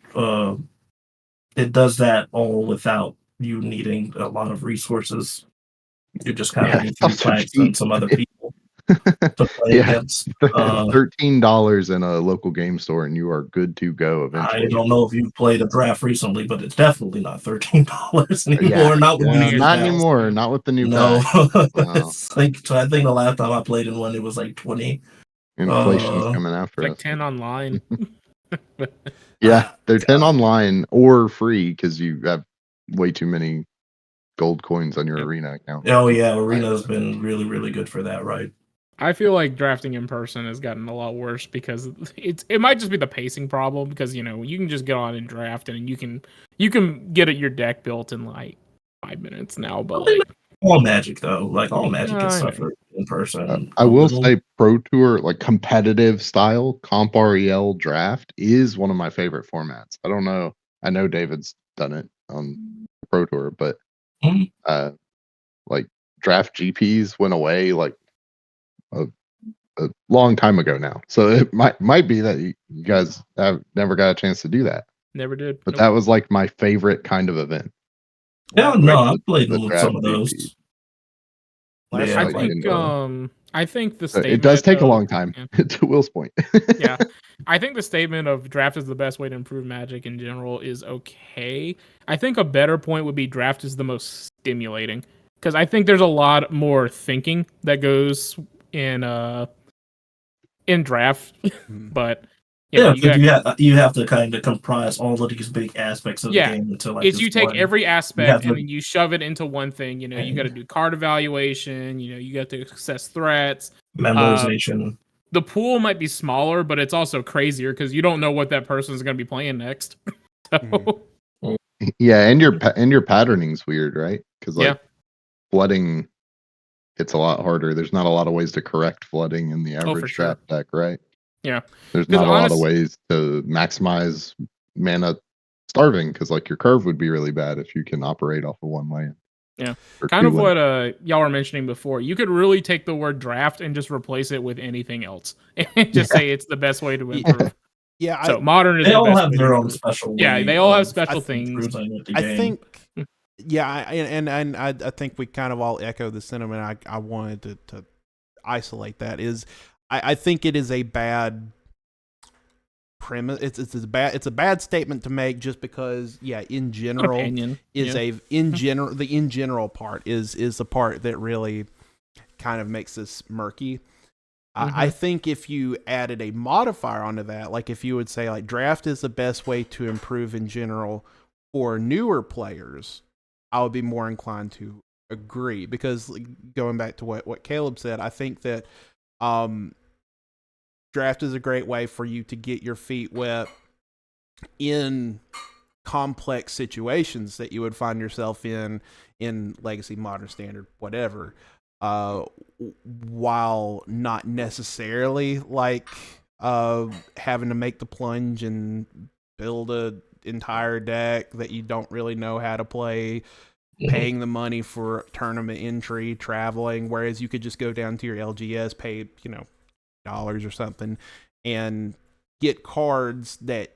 [SPEAKER 3] it does that all without you needing a lot of resources. You just kind of
[SPEAKER 4] Yeah,
[SPEAKER 3] need
[SPEAKER 4] it's
[SPEAKER 3] three
[SPEAKER 4] also
[SPEAKER 3] flags
[SPEAKER 4] cheap.
[SPEAKER 3] and some other people to play
[SPEAKER 4] Yeah,
[SPEAKER 3] against.
[SPEAKER 4] $13 in a local game store, and you are good to go.
[SPEAKER 3] I
[SPEAKER 4] Eventually,
[SPEAKER 3] don't know if you've played a draft recently, but it's definitely not $13
[SPEAKER 4] yeah,
[SPEAKER 3] anymore. Not with
[SPEAKER 4] yeah,
[SPEAKER 3] years
[SPEAKER 4] not
[SPEAKER 3] past.
[SPEAKER 4] anymore. Not with the new
[SPEAKER 3] No,
[SPEAKER 4] pack. Wow.
[SPEAKER 3] it's like so I think the last time I played in one, it was like 20.
[SPEAKER 4] Inflation's coming after
[SPEAKER 2] It's like
[SPEAKER 4] us.
[SPEAKER 2] 10 online.
[SPEAKER 4] Yeah, they're 10
[SPEAKER 3] God.
[SPEAKER 4] online or free because you have way too many gold coins on your
[SPEAKER 2] Yep.
[SPEAKER 4] arena account.
[SPEAKER 3] Oh yeah, Arena's been really, really good for that, right?
[SPEAKER 2] I feel like drafting in person has gotten a lot worse because it might just be the pacing problem because you can just get on and draft and you can get your deck built in like 5 minutes now, but like
[SPEAKER 3] All Magic though, like all Magic can
[SPEAKER 2] I know.
[SPEAKER 3] suffer in person.
[SPEAKER 4] I
[SPEAKER 3] a
[SPEAKER 4] will
[SPEAKER 3] little.
[SPEAKER 4] say Pro Tour, like competitive style, Comp REL draft is one of my favorite formats. I don't know. I know David's done it on Pro Tour, but
[SPEAKER 3] Mhm.
[SPEAKER 4] like draft GPs went away like a, a long time ago now. So it might be that you guys have never got a chance to do that.
[SPEAKER 2] Never did.
[SPEAKER 4] But
[SPEAKER 2] Nope.
[SPEAKER 4] that was like my favorite kind of event.
[SPEAKER 3] Yeah,
[SPEAKER 4] Right?
[SPEAKER 3] no, I
[SPEAKER 4] The
[SPEAKER 3] played
[SPEAKER 4] the
[SPEAKER 3] with some
[SPEAKER 4] draft
[SPEAKER 3] of
[SPEAKER 4] GP.
[SPEAKER 3] those.
[SPEAKER 1] Last
[SPEAKER 3] Yeah,
[SPEAKER 2] I
[SPEAKER 4] like,
[SPEAKER 3] like
[SPEAKER 2] think I think the
[SPEAKER 4] So
[SPEAKER 2] statement
[SPEAKER 4] it does take a
[SPEAKER 2] of-
[SPEAKER 4] long time,
[SPEAKER 2] yeah.
[SPEAKER 4] to Will's point.
[SPEAKER 2] Yeah. I think the statement of draft is the best way to improve Magic in general is okay. I think a better point would be draft is the most stimulating because I think there's a lot more thinking that goes in draft, but
[SPEAKER 3] yeah,
[SPEAKER 2] you got
[SPEAKER 3] you have to kind of comprise all of these big aspects of the game into like
[SPEAKER 2] it's
[SPEAKER 3] this
[SPEAKER 2] you take
[SPEAKER 3] one.
[SPEAKER 2] every
[SPEAKER 3] You
[SPEAKER 2] aspect
[SPEAKER 3] have
[SPEAKER 2] and
[SPEAKER 3] to,
[SPEAKER 2] then you shove it into one thing. You got to do card evaluation. You got to assess threats.
[SPEAKER 3] memorization.
[SPEAKER 2] The pool might be smaller, but it's also crazier because you don't know what that person is going to be playing next. So,
[SPEAKER 4] Yeah, and your patterning's weird, right? Because like
[SPEAKER 2] yeah,
[SPEAKER 4] flooding, it's a lot harder. There's not a lot of ways to correct flooding in the
[SPEAKER 2] for
[SPEAKER 4] average
[SPEAKER 2] sure.
[SPEAKER 4] draft deck, right?
[SPEAKER 2] Yeah,
[SPEAKER 4] There's
[SPEAKER 2] 'Cause
[SPEAKER 4] not a lot of
[SPEAKER 2] honest-
[SPEAKER 4] ways to maximize mana starving because like your curve would be really bad if you can operate off of one land.
[SPEAKER 2] Yeah.
[SPEAKER 4] Or
[SPEAKER 2] Kind
[SPEAKER 4] two
[SPEAKER 2] of
[SPEAKER 4] lands.
[SPEAKER 2] what y'all were mentioning before. You could really take the word draft and just replace it with anything else and just say it's the best way to improve.
[SPEAKER 1] Yeah,
[SPEAKER 2] So modern is
[SPEAKER 3] They
[SPEAKER 2] the
[SPEAKER 3] all
[SPEAKER 2] best
[SPEAKER 3] have
[SPEAKER 2] way to
[SPEAKER 3] their own
[SPEAKER 2] improve.
[SPEAKER 3] special
[SPEAKER 2] Yeah,
[SPEAKER 3] way
[SPEAKER 2] they all have
[SPEAKER 3] of
[SPEAKER 2] special things.
[SPEAKER 3] improving with the
[SPEAKER 1] I
[SPEAKER 3] game.
[SPEAKER 1] think, yeah, and I think we kind of all echo the sentiment. I wanted to isolate that is, I think it is a bad premise. It's a bad statement to make just because in general
[SPEAKER 2] Opinion.
[SPEAKER 1] is
[SPEAKER 2] Yeah.
[SPEAKER 1] the in general part is the part that really kind of makes this murky. I think if you added a modifier onto that, like if you would say like draft is the best way to improve in general for newer players, I would be more inclined to agree because going back to what Caleb said, I think that draft is a great way for you to get your feet wet in complex situations that you would find yourself in Legacy, Modern, Standard, whatever. While not necessarily like having to make the plunge and build a entire deck that you don't really know how to play, paying the money for tournament entry, traveling, whereas you could just go down to your LGS, pay dollars or something, and get cards that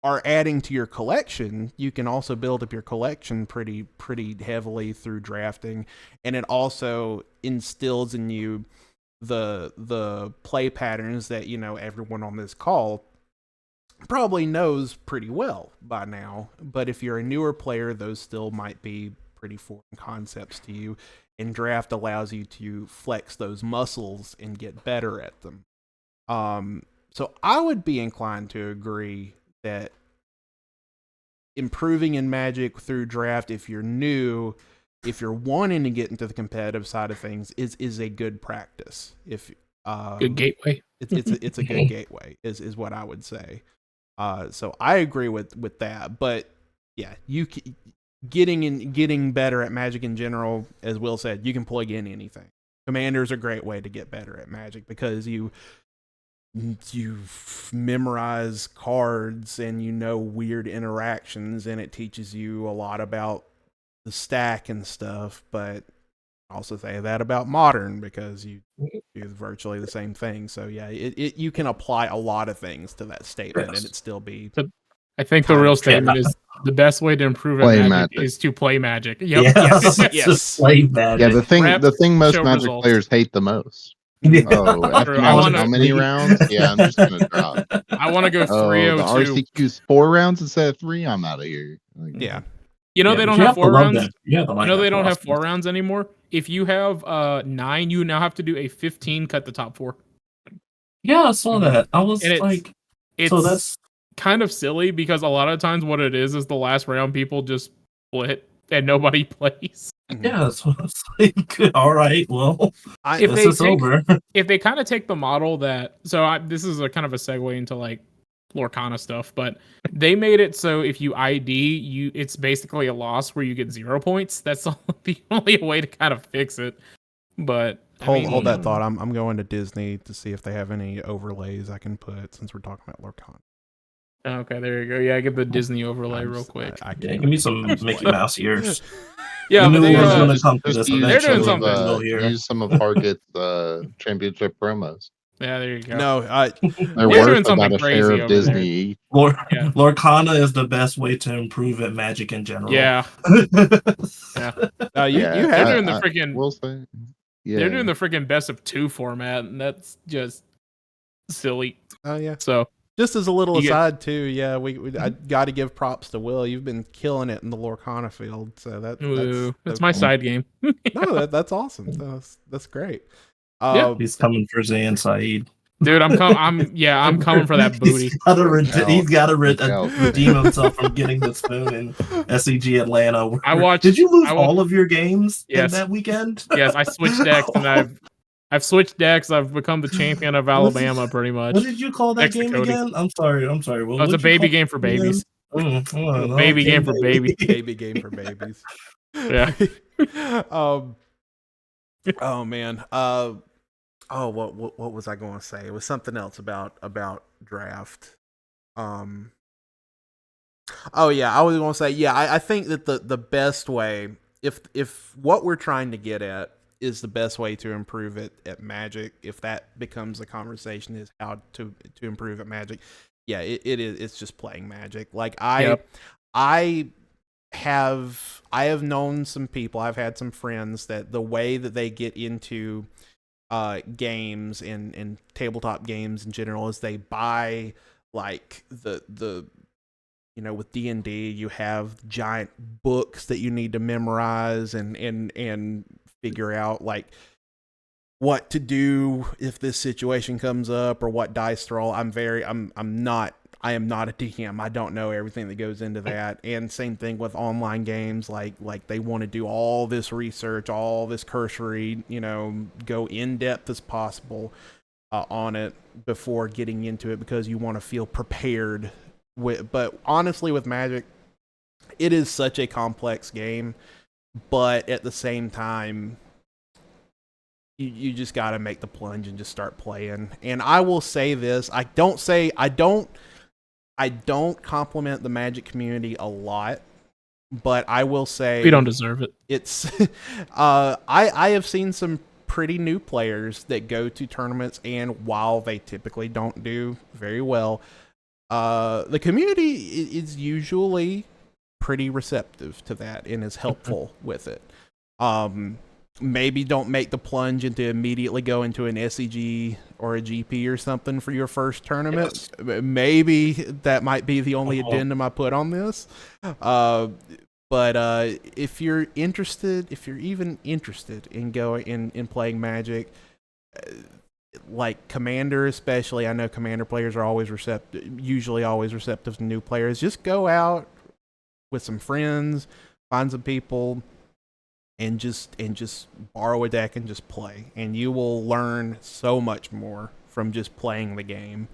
[SPEAKER 1] are adding to your collection. You can also build up your collection pretty heavily through drafting, and it also instills in you the play patterns that everyone on this call probably knows pretty well by now. But if you're a newer player, those still might be pretty foreign concepts to you, and draft allows you to flex those muscles and get better at them. So I would be inclined to agree that improving in Magic through draft, if you're new, if you're wanting to get into the competitive side of things, is a good practice. If
[SPEAKER 2] Good gateway.
[SPEAKER 1] it's a good gateway is what I would say. So I agree with that. But yeah, getting better at Magic in general, as Will said, you can plug in anything. Commander's a great way to get better at Magic because you memorize cards and you know weird interactions, and it teaches you a lot about the stack and stuff. But also say that about Modern because you do virtually the same thing. So yeah, you can apply a lot of things to that statement and it still be.
[SPEAKER 2] I think the real statement is the best way to improve
[SPEAKER 4] Play
[SPEAKER 2] at
[SPEAKER 4] Magic.
[SPEAKER 2] is to play Magic. Yep.
[SPEAKER 3] Yes.
[SPEAKER 1] Yes.
[SPEAKER 3] Just play Magic.
[SPEAKER 4] Yeah, the thing most
[SPEAKER 2] show
[SPEAKER 4] Magic
[SPEAKER 2] results.
[SPEAKER 4] players hate the most.
[SPEAKER 3] Yeah.
[SPEAKER 4] Oh, FML, how many rounds? Yeah, I'm just gonna drop.
[SPEAKER 2] I want to go
[SPEAKER 4] Oh, the
[SPEAKER 2] 302.
[SPEAKER 4] RCQ's 4 rounds instead of 3. I'm out of here. Like,
[SPEAKER 1] Yeah.
[SPEAKER 2] You know
[SPEAKER 3] Yeah,
[SPEAKER 2] they
[SPEAKER 3] but
[SPEAKER 2] don't
[SPEAKER 3] you
[SPEAKER 2] have
[SPEAKER 3] to
[SPEAKER 2] 4
[SPEAKER 3] love
[SPEAKER 2] rounds.
[SPEAKER 3] that. You have to like
[SPEAKER 2] You know
[SPEAKER 3] that
[SPEAKER 2] they don't have
[SPEAKER 3] process.
[SPEAKER 2] 4 rounds anymore. If you have 9, you now have to do a 15 cut the top 4.
[SPEAKER 3] Yeah, I saw that. I was
[SPEAKER 2] And
[SPEAKER 3] like,
[SPEAKER 2] it's
[SPEAKER 3] so that's
[SPEAKER 2] kind of silly because a lot of times what it is the last round people just split and nobody plays.
[SPEAKER 3] yeah. So it's like, all right, well,
[SPEAKER 2] If
[SPEAKER 3] this
[SPEAKER 2] they
[SPEAKER 3] is
[SPEAKER 2] take-
[SPEAKER 3] over.
[SPEAKER 2] If they kind of take the model that, this is a kind of a segue into like Lorcana stuff, but they made it so if you ID, it's basically a loss where you get 0 points. That's the only way to kind of fix it. But
[SPEAKER 1] Hold that thought. I'm going to Disney to see if they have any overlays I can put since we're talking about Lorcana.
[SPEAKER 2] Okay, there you go. Yeah, get the Disney overlay real quick.
[SPEAKER 1] I
[SPEAKER 3] Yeah,
[SPEAKER 1] can't.
[SPEAKER 3] give me some Mickey Mouse ears.
[SPEAKER 2] Yeah,
[SPEAKER 3] We
[SPEAKER 2] but
[SPEAKER 3] knew
[SPEAKER 2] they
[SPEAKER 3] it was gonna
[SPEAKER 4] just-
[SPEAKER 3] come to
[SPEAKER 4] just
[SPEAKER 3] this
[SPEAKER 4] use
[SPEAKER 2] They're doing
[SPEAKER 3] eventually.
[SPEAKER 2] something.
[SPEAKER 3] We'll hear.
[SPEAKER 4] Use some of Target's championship promos.
[SPEAKER 2] Yeah, there you go.
[SPEAKER 1] No,
[SPEAKER 4] They're
[SPEAKER 2] They're
[SPEAKER 4] worth
[SPEAKER 2] doing
[SPEAKER 4] about
[SPEAKER 2] something
[SPEAKER 4] a
[SPEAKER 2] crazy
[SPEAKER 4] share of
[SPEAKER 2] over
[SPEAKER 4] Disney each.
[SPEAKER 2] Yeah.
[SPEAKER 3] Lorcana is the best way to improve at Magic in general.
[SPEAKER 2] Yeah,
[SPEAKER 1] you
[SPEAKER 2] they're
[SPEAKER 1] have
[SPEAKER 2] doing the freaking.
[SPEAKER 4] Will say, yeah,
[SPEAKER 2] They're doing the freaking best of 2 format, and that's just silly.
[SPEAKER 1] Oh yeah.
[SPEAKER 2] So
[SPEAKER 1] Just as a little
[SPEAKER 2] You get-
[SPEAKER 1] aside too, yeah, I got to give props to Will. You've been killing it in the Lorcana field, so
[SPEAKER 2] that's my side game.
[SPEAKER 1] No, that's awesome. That's great.
[SPEAKER 2] Yeah.
[SPEAKER 3] He's coming for Zan Saeed.
[SPEAKER 2] Dude, I'm coming for that booty.
[SPEAKER 3] He's got to
[SPEAKER 4] out.
[SPEAKER 3] redeem himself from getting the spoon in SEG Atlanta.
[SPEAKER 2] I watched-
[SPEAKER 3] Did you lose
[SPEAKER 2] I wa-
[SPEAKER 3] all of your games
[SPEAKER 2] Yes.
[SPEAKER 3] in that weekend?
[SPEAKER 2] Yes, I switched decks and I've switched decks. I've become the champion of Alabama, pretty much.
[SPEAKER 3] What did you call that
[SPEAKER 2] Next to
[SPEAKER 3] game
[SPEAKER 2] Cody.
[SPEAKER 3] again? I'm sorry.
[SPEAKER 2] Oh, it's a
[SPEAKER 3] What'd you
[SPEAKER 2] baby
[SPEAKER 3] call
[SPEAKER 2] game for
[SPEAKER 3] it again?
[SPEAKER 2] babies.
[SPEAKER 3] Baby
[SPEAKER 2] game for babies.
[SPEAKER 1] Baby game for babies.
[SPEAKER 2] Yeah.
[SPEAKER 1] Oh man. What was I going to say? It was something else about draft. Oh yeah, I was going to say I think that the best way, if what we're trying to get at is the best way to improve it at Magic, if that becomes a conversation, is how to improve at Magic. Yeah, it is. It's just playing Magic. Like I have known some people. I've had some friends that the way that they get into games and tabletop games in general is they buy like the with D&D you have giant books that you need to memorize and figure out like what to do if this situation comes up or what dice to roll. I am not a DM. I don't know everything that goes into that. And same thing with online games. Like they want to do all this research, all this cursory, go in depth as possible on it before getting into it because you want to feel prepared. But honestly, with Magic, it is such a complex game. But at the same time, you just got to make the plunge and just start playing. And I will say this: I don't compliment the Magic community a lot, but I will say
[SPEAKER 2] We don't deserve it.
[SPEAKER 1] it's. I have seen some pretty new players that go to tournaments, and while they typically don't do very well, the community is usually pretty receptive to that and is helpful with it. Maybe don't make the plunge into immediately go into an SEG or a GP or something for your first tournament. Yes. Maybe that might be the only addendum I put on this. But if you're even interested in going in playing Magic, like Commander especially, I know Commander players are usually always receptive to new players. Just go out, with some friends, find some people, and just borrow a deck and just play. And you will learn so much more from just playing the game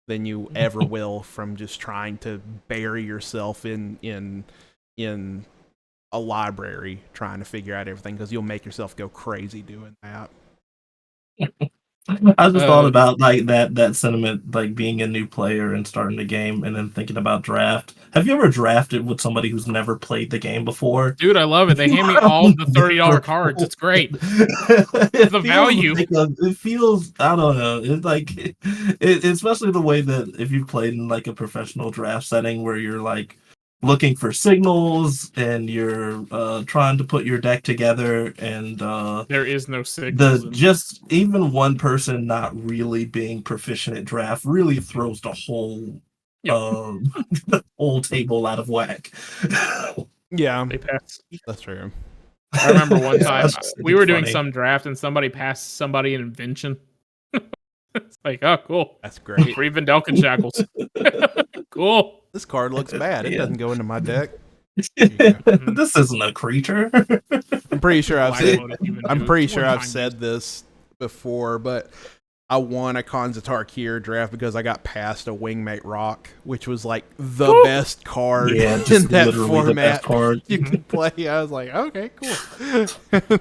[SPEAKER 1] than you ever will from just trying to bury yourself in a library trying to figure out everything, because you'll make yourself go crazy doing that.
[SPEAKER 3] I just thought about like that sentiment, like being a new player and starting the game, and then thinking about draft. Have you ever drafted with somebody who's never played the game before?
[SPEAKER 2] Dude, I love it. They hand me all the $30 cards. It's great. The value.
[SPEAKER 3] It feels, I don't know. It's like, especially the way that if you played in like a professional draft setting where you're like looking for signals and you're trying to put your deck together, and
[SPEAKER 2] there is no signals.
[SPEAKER 3] Just even one person not really being proficient at draft really throws the whole the whole table out of whack.
[SPEAKER 1] Yeah,
[SPEAKER 2] they pass.
[SPEAKER 1] That's true.
[SPEAKER 2] I remember one time we were doing some draft and somebody passed somebody an invention. It's like, oh, cool.
[SPEAKER 1] That's great.
[SPEAKER 2] Free Vendelkin shackles. Cool.
[SPEAKER 1] This card looks bad. It doesn't go into my deck.
[SPEAKER 3] This isn't a creature.
[SPEAKER 1] I'm pretty sure I've said this before, but I won a Konzatar Kier draft because I got past a Wingmate Rock, which was like the best card in that format you could play. I was like, okay, cool.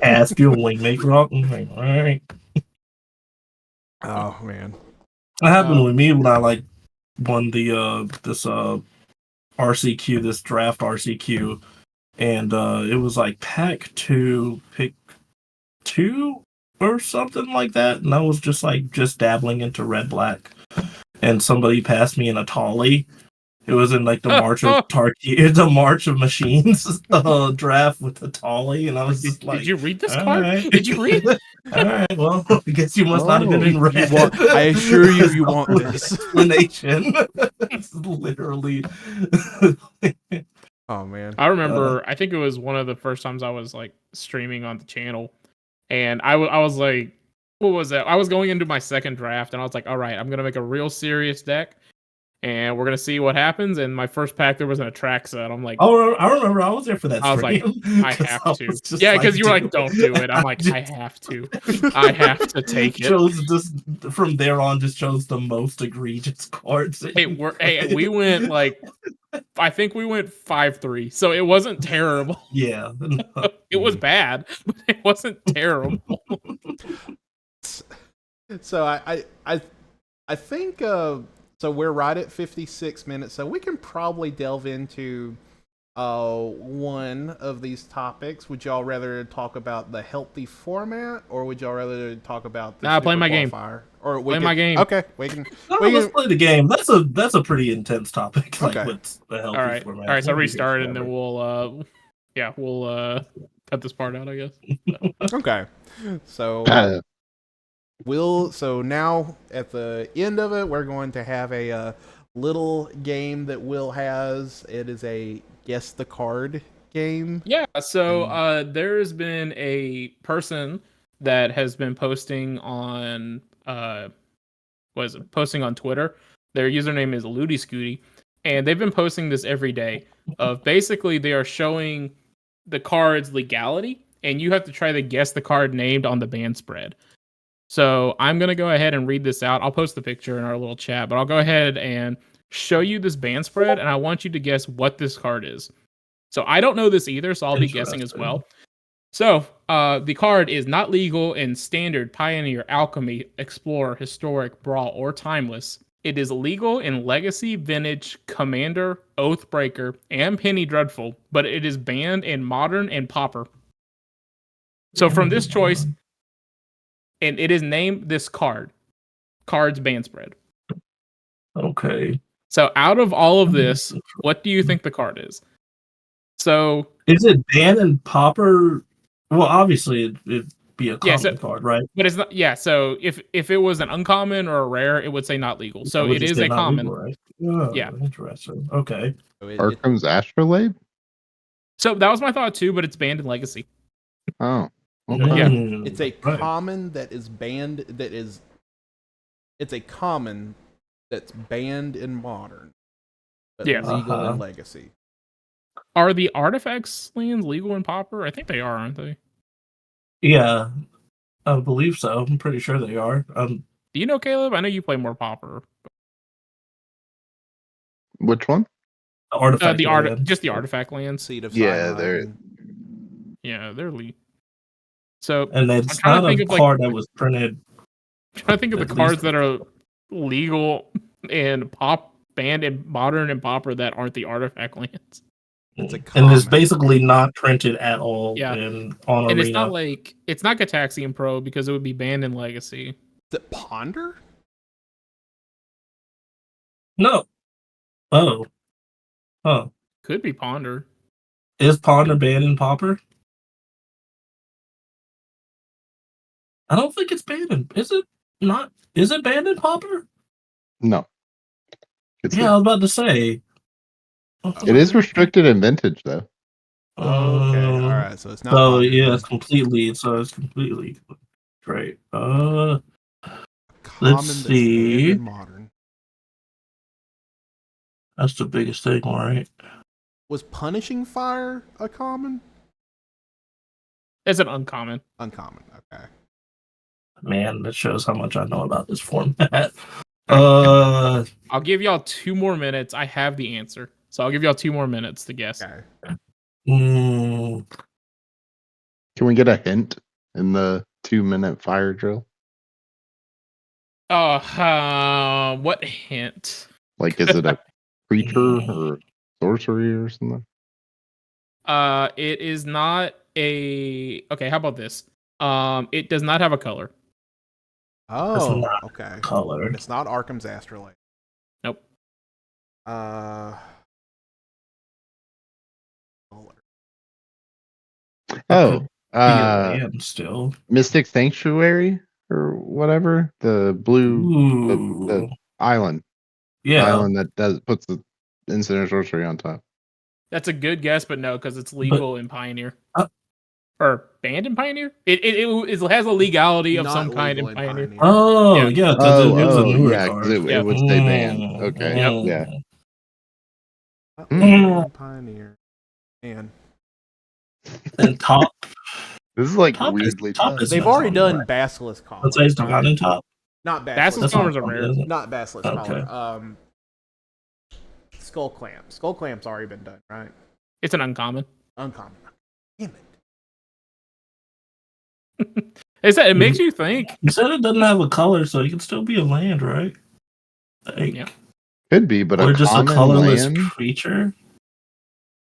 [SPEAKER 3] Ask you a Wingmate Rock. Like, all right.
[SPEAKER 1] Oh man,
[SPEAKER 3] that happened with me when I like won the this RCQ, this draft RCQ, and it was like pack 2, pick 2 or something like that, and I was just dabbling into red black, and somebody passed me in a Tolly. It was in like the March of Machines draft with the Tolly, and I was just like,
[SPEAKER 2] "Did you read this card? Right. Did you read it?"
[SPEAKER 3] All right, well, I guess you must not have been in red.
[SPEAKER 1] I assure you want this
[SPEAKER 3] explanation. It's literally.
[SPEAKER 1] Oh man,
[SPEAKER 2] I remember. I think it was one of the first times I was like streaming on the channel, and I was like, what was that? I was going into my second draft, and I was like, all right, I'm gonna make a real serious deck. And we're gonna see what happens. And my first pack, there was an Atraxa. I'm like,
[SPEAKER 3] oh, I remember. I was there for that stream.
[SPEAKER 2] I was like, I have to. Yeah, because you were like, don't do it. I'm like, I have to. I have to take it.
[SPEAKER 3] Chose just from there on, just chose the most egregious cards.
[SPEAKER 2] We went like, I think we went 5-3, so it wasn't terrible.
[SPEAKER 3] Yeah,
[SPEAKER 2] it was bad, but it wasn't terrible.
[SPEAKER 1] So I think. So we're right at 56 minutes, so we can probably delve into one of these topics. Would y'all rather talk about the healthy format, or would y'all rather talk about the
[SPEAKER 2] play my game?
[SPEAKER 1] Or
[SPEAKER 2] my game.
[SPEAKER 1] Okay, we can.
[SPEAKER 3] Let's play the game. That's a pretty intense topic. Like,
[SPEAKER 1] okay.
[SPEAKER 3] With the healthy
[SPEAKER 2] format. All right. So restart, and then we'll cut this part out, I guess.
[SPEAKER 1] Okay. So. So now at the end of it, we're going to have a little game that Will has. It is a guess the card game.
[SPEAKER 2] Yeah. So there's been a person that has been posting on posting on Twitter. Their username is Looty Scooty, and they've been posting this every day. Of basically they are showing the card's legality, and you have to try to guess the card named on the ban spread. So I'm going to go ahead and read this out. I'll post the picture in our little chat, but I'll go ahead and show you this ban spread, and I want you to guess what this card is. So I don't know this either, so I'll be guessing as well. So the card is not legal in Standard, Pioneer, Alchemy, Explorer, Historic, Brawl, or Timeless. It is legal in Legacy, Vintage, Commander, Oathbreaker, and Penny Dreadful, but it is banned in Modern and Pauper. So from this choice... And it is named this card's ban spread.
[SPEAKER 3] Okay.
[SPEAKER 2] So out of all of this, what do you think the card is? So
[SPEAKER 3] is it banned in Pauper? Well, obviously it'd be a common card, right?
[SPEAKER 2] But it's not. Yeah. So if it was an uncommon or a rare, it would say not legal. So it is a common.
[SPEAKER 3] Legal, right? Oh, yeah. Interesting. Okay.
[SPEAKER 4] Arkham's Astrolabe?
[SPEAKER 2] So that was my thought too, but it's banned in Legacy.
[SPEAKER 4] Oh.
[SPEAKER 2] Okay. Yeah.
[SPEAKER 1] It's a common that is banned. It's a common that's banned in Modern, but legal in Legacy.
[SPEAKER 2] Are the artifacts lands legal in Pauper? I think they are, aren't they?
[SPEAKER 3] Yeah, I believe so. I'm pretty sure they are.
[SPEAKER 2] Do you know, Caleb? I know you play more Pauper.
[SPEAKER 4] Which one?
[SPEAKER 3] Artifact land.
[SPEAKER 2] Just the artifact lands.
[SPEAKER 1] Seed of
[SPEAKER 4] Yeah,
[SPEAKER 1] Cyanide.
[SPEAKER 2] Yeah, they're legal. So
[SPEAKER 3] And
[SPEAKER 2] I'm
[SPEAKER 3] it's
[SPEAKER 2] trying
[SPEAKER 3] not
[SPEAKER 2] to think
[SPEAKER 3] a
[SPEAKER 2] of
[SPEAKER 3] card that was printed.
[SPEAKER 2] trying to think of the
[SPEAKER 3] At
[SPEAKER 2] cards
[SPEAKER 3] least-
[SPEAKER 2] that are legal and banned in Modern and Pauper that aren't the artifact lands.
[SPEAKER 1] It's a
[SPEAKER 3] And it's
[SPEAKER 1] common.
[SPEAKER 3] basically not printed at all
[SPEAKER 2] Yeah.
[SPEAKER 3] on
[SPEAKER 2] And
[SPEAKER 3] Arena.
[SPEAKER 2] it's not Gataxian Pro because it would be banned in Legacy.
[SPEAKER 1] Is it Ponder?
[SPEAKER 3] No. Oh. Oh.
[SPEAKER 2] Could be Ponder.
[SPEAKER 3] Is Ponder banned in Pauper? I don't think it's banned in. Is it not? Is it banned in Pauper?
[SPEAKER 4] No. It's
[SPEAKER 3] Yeah, I was about to say.
[SPEAKER 4] It is restricted in Vintage though.
[SPEAKER 1] Okay, all right. So it's not.
[SPEAKER 3] So
[SPEAKER 1] Ponder.
[SPEAKER 3] yeah, it's completely great.
[SPEAKER 1] Common
[SPEAKER 3] let's
[SPEAKER 1] that's
[SPEAKER 3] see.
[SPEAKER 1] banned in Modern.
[SPEAKER 3] That's the biggest thing, all right?
[SPEAKER 1] Was Punishing Fire a common?
[SPEAKER 2] It's an uncommon.
[SPEAKER 1] Uncommon. Okay.
[SPEAKER 3] Man, that shows how much I know about this format.
[SPEAKER 2] I'll give y'all 2 more minutes. I have the answer. So I'll give y'all 2 more minutes to guess.
[SPEAKER 1] Okay.
[SPEAKER 3] mm,
[SPEAKER 4] Can we get a hint in the 2-minute fire drill?
[SPEAKER 2] What hint?
[SPEAKER 4] Like, is it a creature or sorcery or something?
[SPEAKER 2] It is not a. Okay, how about this? It does not have a color.
[SPEAKER 1] Oh,
[SPEAKER 3] not
[SPEAKER 1] okay.
[SPEAKER 3] color.
[SPEAKER 1] And it's not Arkham's Astrolabe.
[SPEAKER 2] Nope.
[SPEAKER 1] Color.
[SPEAKER 4] Oh,
[SPEAKER 3] land still.
[SPEAKER 4] Mystic Sanctuary or whatever. The blue
[SPEAKER 3] Ooh.
[SPEAKER 4] the island.
[SPEAKER 3] Yeah.
[SPEAKER 4] Island that puts the instant sorcery on top.
[SPEAKER 2] That's a good guess, but no, because it's legal in Pioneer.
[SPEAKER 3] Uh,
[SPEAKER 2] or banned in Pioneer? It has a legality of
[SPEAKER 1] Not
[SPEAKER 2] some kind in
[SPEAKER 1] legal
[SPEAKER 2] Pioneer.
[SPEAKER 3] Oh, yeah, because it was a newer
[SPEAKER 4] yeah,
[SPEAKER 3] card.
[SPEAKER 4] because it
[SPEAKER 2] Yep.
[SPEAKER 4] would stay banned. Okay,
[SPEAKER 2] Yep.
[SPEAKER 4] yeah.
[SPEAKER 1] Not
[SPEAKER 4] Hmm.
[SPEAKER 1] legal in Pioneer. Man.
[SPEAKER 3] And top.
[SPEAKER 4] This is like
[SPEAKER 3] Top
[SPEAKER 4] weirdly
[SPEAKER 3] top
[SPEAKER 4] tough.
[SPEAKER 3] is
[SPEAKER 1] They've
[SPEAKER 3] not
[SPEAKER 1] already
[SPEAKER 3] common,
[SPEAKER 1] done
[SPEAKER 3] right?
[SPEAKER 1] Basilisk Collar.
[SPEAKER 3] Let's say it's not in top.
[SPEAKER 1] Not
[SPEAKER 2] Basilisk
[SPEAKER 1] Basilisk
[SPEAKER 3] That's
[SPEAKER 2] Collars
[SPEAKER 3] not
[SPEAKER 2] are
[SPEAKER 3] common,
[SPEAKER 2] rare.
[SPEAKER 3] is it?
[SPEAKER 1] Not Basilisk
[SPEAKER 3] Okay.
[SPEAKER 1] Collar. Skull Clamp. Skull Clamp's already been done, right?
[SPEAKER 2] It's an uncommon.
[SPEAKER 1] Uncommon. Damn it.
[SPEAKER 2] It makes you think.
[SPEAKER 3] You said it doesn't have a color, so it can still be a land, right? Like,
[SPEAKER 2] Yeah.
[SPEAKER 4] Could be, but
[SPEAKER 3] or
[SPEAKER 4] a
[SPEAKER 3] just a
[SPEAKER 4] common
[SPEAKER 3] colorless
[SPEAKER 4] land,
[SPEAKER 3] creature.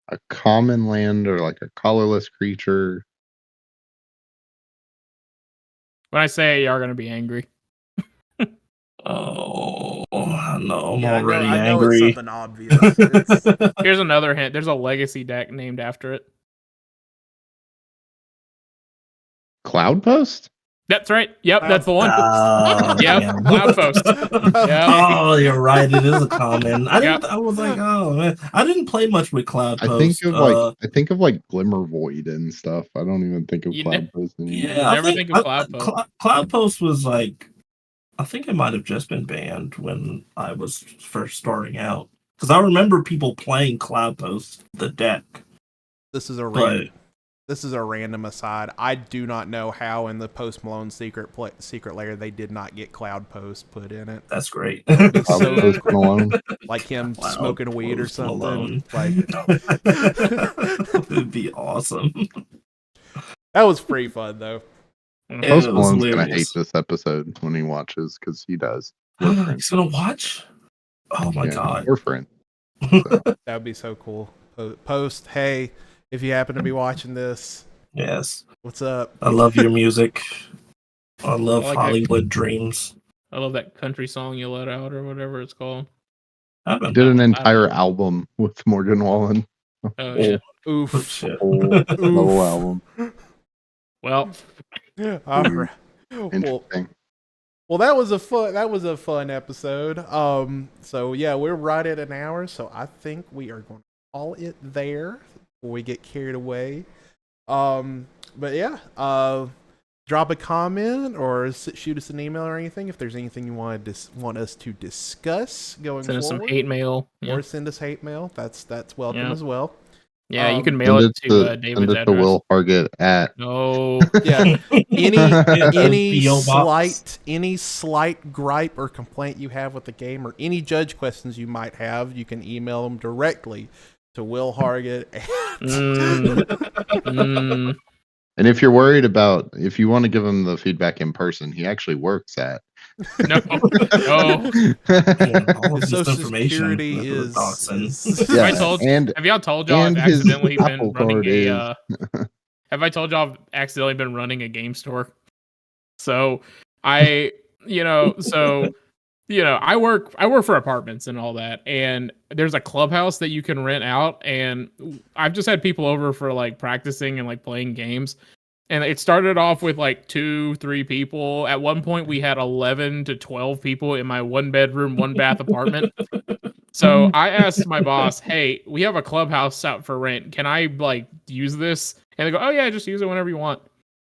[SPEAKER 4] a common land, or like a colorless creature.
[SPEAKER 2] When I say it, y'all are going to be angry.
[SPEAKER 3] Oh, no, I'm
[SPEAKER 1] Yeah,
[SPEAKER 3] already
[SPEAKER 1] I know
[SPEAKER 3] angry.
[SPEAKER 1] it's something obvious. It's,
[SPEAKER 2] Here's another hint. There's a legacy deck named after it.
[SPEAKER 4] Cloud Post?
[SPEAKER 2] That's right. Yep, that's the one.
[SPEAKER 3] Oh,
[SPEAKER 2] Yep,
[SPEAKER 3] damn.
[SPEAKER 2] Cloud Post. Yep.
[SPEAKER 3] Oh, you're right. It is a common.
[SPEAKER 2] Yep.
[SPEAKER 3] I was like, oh man, I didn't play much with Cloud
[SPEAKER 4] I
[SPEAKER 3] Post.
[SPEAKER 4] think of like Glimmer Void and stuff. I don't even think of
[SPEAKER 2] You
[SPEAKER 4] Cloud Post anymore.
[SPEAKER 3] yeah,
[SPEAKER 2] Never think of Cloud Post.
[SPEAKER 3] Cloud Post was like, I think it might have just been banned when I was first starting out. Because I remember people playing Cloud Post, the deck.
[SPEAKER 1] this is a
[SPEAKER 3] But
[SPEAKER 1] random. This is a random aside. I do not know how in the Post Malone secret layer they did not get Cloud Post put in it.
[SPEAKER 3] that's great.
[SPEAKER 1] That'd be
[SPEAKER 4] Cloud
[SPEAKER 1] so
[SPEAKER 4] Post Malone.
[SPEAKER 1] like him
[SPEAKER 3] Cloud
[SPEAKER 1] smoking weed or
[SPEAKER 3] Post
[SPEAKER 1] something.
[SPEAKER 3] Malone.
[SPEAKER 1] Like
[SPEAKER 3] It'd be awesome.
[SPEAKER 1] that was pretty fun though.
[SPEAKER 2] Mhm.
[SPEAKER 4] Post
[SPEAKER 3] It was
[SPEAKER 4] Malone's gonna hate
[SPEAKER 3] hilarious.
[SPEAKER 4] this episode when he watches because he does. We're friends.
[SPEAKER 3] He's gonna watch? Oh my
[SPEAKER 4] Yeah,
[SPEAKER 3] god.
[SPEAKER 4] we're friends.
[SPEAKER 1] That would be so cool. Post, hey, if you happen to be watching this,
[SPEAKER 3] Yes.
[SPEAKER 1] what's up?
[SPEAKER 3] I love your music. I love
[SPEAKER 2] I like that.
[SPEAKER 3] Hollywood Dreams.
[SPEAKER 2] I love that country song you let out or whatever it's called.
[SPEAKER 3] I've
[SPEAKER 4] He
[SPEAKER 3] been
[SPEAKER 4] did an
[SPEAKER 2] I
[SPEAKER 4] entire
[SPEAKER 2] don't
[SPEAKER 4] album with Morgan Wallen.
[SPEAKER 2] Oh, yeah.
[SPEAKER 1] Oof.
[SPEAKER 3] oh, shit.
[SPEAKER 4] Whole level album.
[SPEAKER 2] Well,
[SPEAKER 1] All right. Well,
[SPEAKER 4] Interesting.
[SPEAKER 1] well, that was a fun episode. So yeah, we're right at an hour, so I think we are going to call it there before we get carried away. But yeah, drop a comment or shoot us an email or anything if there's anything you want us to discuss going
[SPEAKER 2] send us some
[SPEAKER 1] forward.
[SPEAKER 2] hate mail. Yeah.
[SPEAKER 1] Or send us hate mail. That's welcome
[SPEAKER 2] Yeah.
[SPEAKER 1] as well.
[SPEAKER 2] Yeah, you can mail it to David's
[SPEAKER 4] send it to
[SPEAKER 2] address.
[SPEAKER 4] Will Hargett at.
[SPEAKER 2] No.
[SPEAKER 1] Yeah. Any
[SPEAKER 3] P.O. box.
[SPEAKER 1] slight gripe or complaint you have with the game, or any judge questions you might have, you can email them directly to Will Hargett.
[SPEAKER 4] And if you're worried about, if you want to give him the feedback in person, he actually works at.
[SPEAKER 2] No.
[SPEAKER 3] All of
[SPEAKER 1] His
[SPEAKER 3] this
[SPEAKER 1] social
[SPEAKER 3] information
[SPEAKER 1] security
[SPEAKER 3] with
[SPEAKER 1] is.
[SPEAKER 3] Dotson.
[SPEAKER 2] Have y'all told y'all I've
[SPEAKER 4] and his
[SPEAKER 2] accidentally been
[SPEAKER 4] Apple
[SPEAKER 2] running
[SPEAKER 4] card
[SPEAKER 2] a have I told y'all I've accidentally been running a game store? So I I work for apartments and all that, and there's a clubhouse that you can rent out, and I've just had people over for like practicing and like playing games. And it started off with like 2-3 people. At one point we had 11 to 12 people in my 1-bedroom, 1-bath apartment. So I asked my boss, "Hey, we have a clubhouse out for rent. Can I like use this?" And they go, "Oh yeah, just use it whenever you want."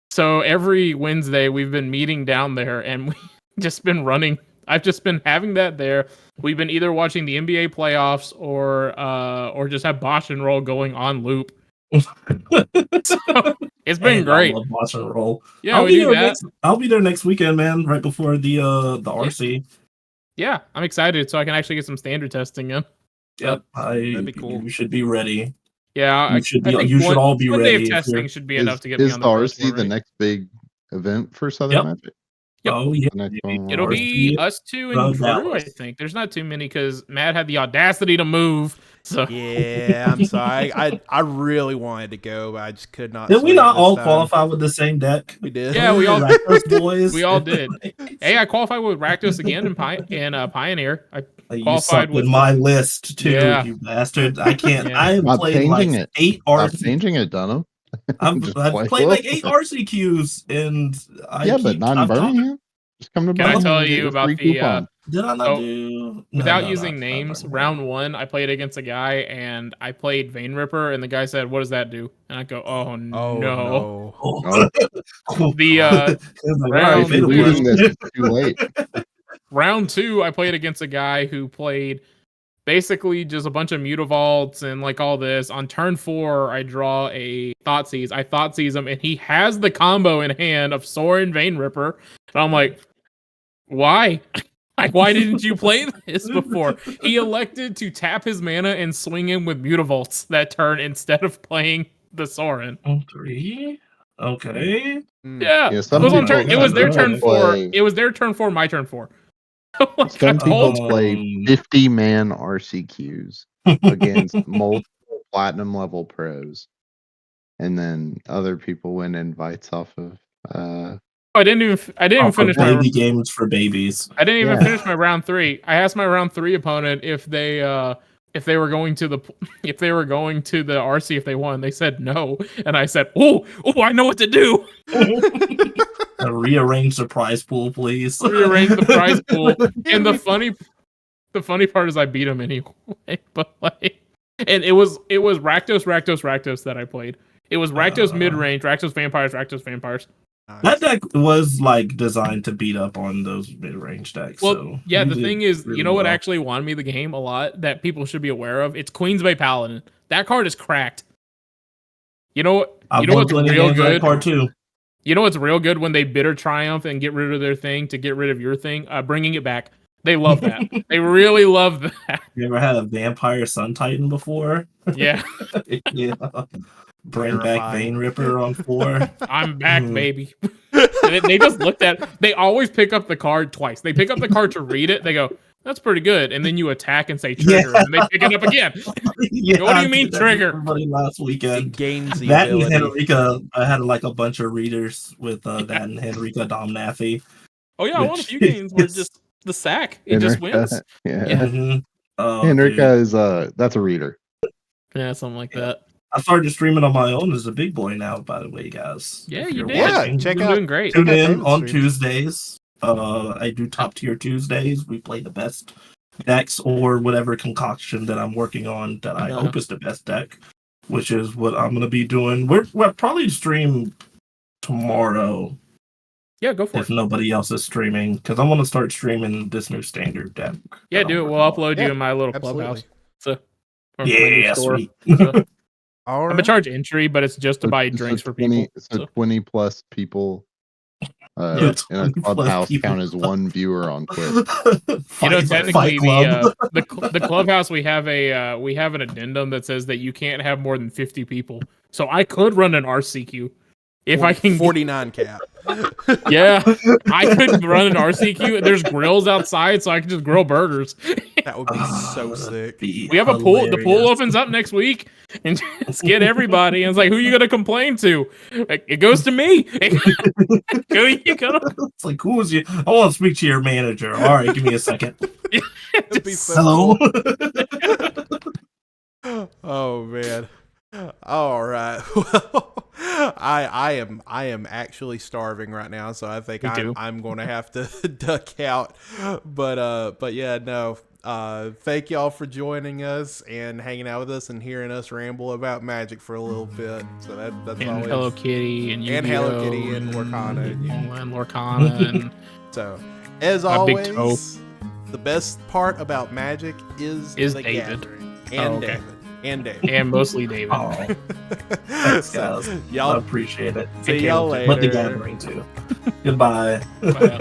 [SPEAKER 2] So every Wednesday we've been meeting down there, and we've just been running. I've just been having that there. We've been either watching the NBA playoffs or just have Bosch and Roll going on loop. So, it's been great.
[SPEAKER 3] I love Bosch and Roll.
[SPEAKER 2] Yeah, we do that.
[SPEAKER 3] I'll be there next weekend, man. Right before the RC.
[SPEAKER 2] Yeah, I'm excited so I can actually get some standard testing in.
[SPEAKER 3] Yep,
[SPEAKER 1] That'd be cool.
[SPEAKER 3] You should be ready.
[SPEAKER 2] Yeah,
[SPEAKER 3] you should all be
[SPEAKER 2] one
[SPEAKER 3] ready.
[SPEAKER 2] Day of testing should be enough to get me on the
[SPEAKER 4] RC
[SPEAKER 2] floor,
[SPEAKER 4] the
[SPEAKER 2] right?
[SPEAKER 4] next big event for Southern Magic?
[SPEAKER 2] Yep.
[SPEAKER 3] Oh yeah,
[SPEAKER 2] It'll be us two and Drew. I think there's not too many because Matt had the audacity to move. So
[SPEAKER 1] yeah, I'm sorry. I really wanted to go, but I just could not.
[SPEAKER 3] Did we not all qualify with the same deck?
[SPEAKER 1] We did.
[SPEAKER 2] Yeah, we all
[SPEAKER 3] boys.
[SPEAKER 2] We all did. Hey, I qualified with Rakdos again in Pioneer. I qualified with
[SPEAKER 3] my list too, you bastard. I can't. I have played like 8 RC.
[SPEAKER 4] Stop changing it, Dunham.
[SPEAKER 3] I've played like 8 RCQs, and
[SPEAKER 4] but not in Birmingham. Just come to
[SPEAKER 2] Can
[SPEAKER 4] Birmingham.
[SPEAKER 2] I tell you about the?
[SPEAKER 3] Did I not do?
[SPEAKER 2] Without using names, round 1, I played against a guy, and I played Vein Ripper, and the guy said, "What does that do?" And I go, "Oh no!" The round 2, I played against a guy who played basically just a bunch of Mutavaults and like all this. On turn 4, I draw a Thoughtseize. I Thoughtseize him, and he has the combo in hand of Southrn Vein Ripper. And I'm like, why? Like, why didn't you play this before? He elected to tap his mana and swing in with Mutavaults that turn instead of playing the Southrn.
[SPEAKER 3] 3? Okay.
[SPEAKER 2] Yeah. It was their turn 4. It was their turn 4, my turn 4.
[SPEAKER 4] Some people play 50-man RCQs against multiple platinum level pros, and then other people win invites off of.
[SPEAKER 2] I didn't even finish my
[SPEAKER 3] baby games for babies.
[SPEAKER 2] I didn't even finish my round 3. I asked my round 3 opponent if they were going to the RC if they won. They said no, and I said, "Oh, I know what to do."
[SPEAKER 3] Rearrange the prize pool, please.
[SPEAKER 2] Rearrange the prize pool. And the funny part is I beat him anyway. But like, and it was Rakdos that I played. It was Rakdos mid range, Rakdos Vampires.
[SPEAKER 3] That deck was like designed to beat up on those mid range decks.
[SPEAKER 2] Well,
[SPEAKER 3] so
[SPEAKER 2] yeah, the thing is, really what actually won me the game a lot that people should be aware of? It's Queensbay Paladin. That card is cracked. You know what? What's real good?
[SPEAKER 3] Card too.
[SPEAKER 2] You know what's real good when they bitter triumph and get rid of their thing to get rid of your thing? Bringing it back. They love that. They really love that.
[SPEAKER 3] You ever had a Vampire Sun Titan before?
[SPEAKER 2] Yeah.
[SPEAKER 3] Yeah. Bring back Vein Ripper on 4.
[SPEAKER 2] I'm back, baby. They just looked at. They always pick up the card twice. They pick up the card to read it. They go, "That's pretty good," and then you attack and say trigger, and they pick it up again. What do you mean trigger?
[SPEAKER 3] Everybody last weekend.
[SPEAKER 1] It gains the
[SPEAKER 3] that
[SPEAKER 1] ability.
[SPEAKER 3] And Henrika, I had like a bunch of readers with that and Henrika Domnathi.
[SPEAKER 2] Oh yeah, I won a few games where just the sack. It just wins.
[SPEAKER 4] Yeah.
[SPEAKER 3] Mm-hmm.
[SPEAKER 4] Henrika is that's a reader.
[SPEAKER 2] Yeah, something like that.
[SPEAKER 3] I started streaming on my own as a big boy now, by the way, guys.
[SPEAKER 2] Yeah, you did.
[SPEAKER 1] Yeah, check out.
[SPEAKER 2] Doing great.
[SPEAKER 3] Tune in on Tuesdays. I do top tier Tuesdays. We play the best decks or whatever concoction that I'm working on that I hope is the best deck, which is what I'm gonna be doing. We'll probably stream tomorrow.
[SPEAKER 2] Yeah, go for it.
[SPEAKER 3] If nobody else is streaming, because I want to start streaming this new standard deck.
[SPEAKER 2] Yeah, do it. We'll upload you in my little clubhouse. So,
[SPEAKER 3] yeah, sweet.
[SPEAKER 1] All
[SPEAKER 2] I'm
[SPEAKER 1] right.
[SPEAKER 2] gonna charge entry, but it's just to buy
[SPEAKER 4] So
[SPEAKER 2] drinks for
[SPEAKER 4] 20
[SPEAKER 2] people.
[SPEAKER 4] So
[SPEAKER 2] So
[SPEAKER 4] 20 plus people
[SPEAKER 3] Yeah,
[SPEAKER 4] in a
[SPEAKER 3] 20 plus
[SPEAKER 4] clubhouse
[SPEAKER 3] people.
[SPEAKER 4] count as one viewer on Twitch.
[SPEAKER 2] technically
[SPEAKER 3] Club.
[SPEAKER 2] the clubhouse we have an addendum that says that you can't have more than 50 people. So I could run an RCQ if I can.
[SPEAKER 1] 49 cap.
[SPEAKER 2] Yeah, I could run an RCQ. There's grills outside, so I can just grill burgers.
[SPEAKER 1] That would be so sick.
[SPEAKER 2] We have a pool. The pool opens up next week, and just get everybody. And it's like, who are you gonna complain to? Like, it goes to me. Who you gonna?
[SPEAKER 3] It's like, who is you? I want to speak to your manager. All right, give me a second.
[SPEAKER 1] That'd be so
[SPEAKER 3] Hello.
[SPEAKER 1] cool. Oh man. All right. Well, I am actually starving right now, so I think
[SPEAKER 2] Me too.
[SPEAKER 1] I'm going to have to duck out. But yeah, no. Thank y'all for joining us and hanging out with us and hearing us ramble about Magic for a little bit. So that's
[SPEAKER 2] And
[SPEAKER 1] always
[SPEAKER 2] Hello Kitty and
[SPEAKER 1] and
[SPEAKER 2] Yu-Gi-Oh!
[SPEAKER 1] Hello Kitty and Lorcana
[SPEAKER 2] and Lorcana and
[SPEAKER 1] so as
[SPEAKER 2] My big toe.
[SPEAKER 1] always, the best part about Magic is the
[SPEAKER 2] David.
[SPEAKER 1] gathering and
[SPEAKER 2] okay.
[SPEAKER 1] David and David.
[SPEAKER 2] and mostly David.
[SPEAKER 3] Oh, thanks,
[SPEAKER 1] So,
[SPEAKER 3] guys. I
[SPEAKER 1] y'all
[SPEAKER 3] appreciate it.
[SPEAKER 1] see y'all
[SPEAKER 3] But the
[SPEAKER 1] later.
[SPEAKER 3] gathering too. Goodbye.
[SPEAKER 2] Wow.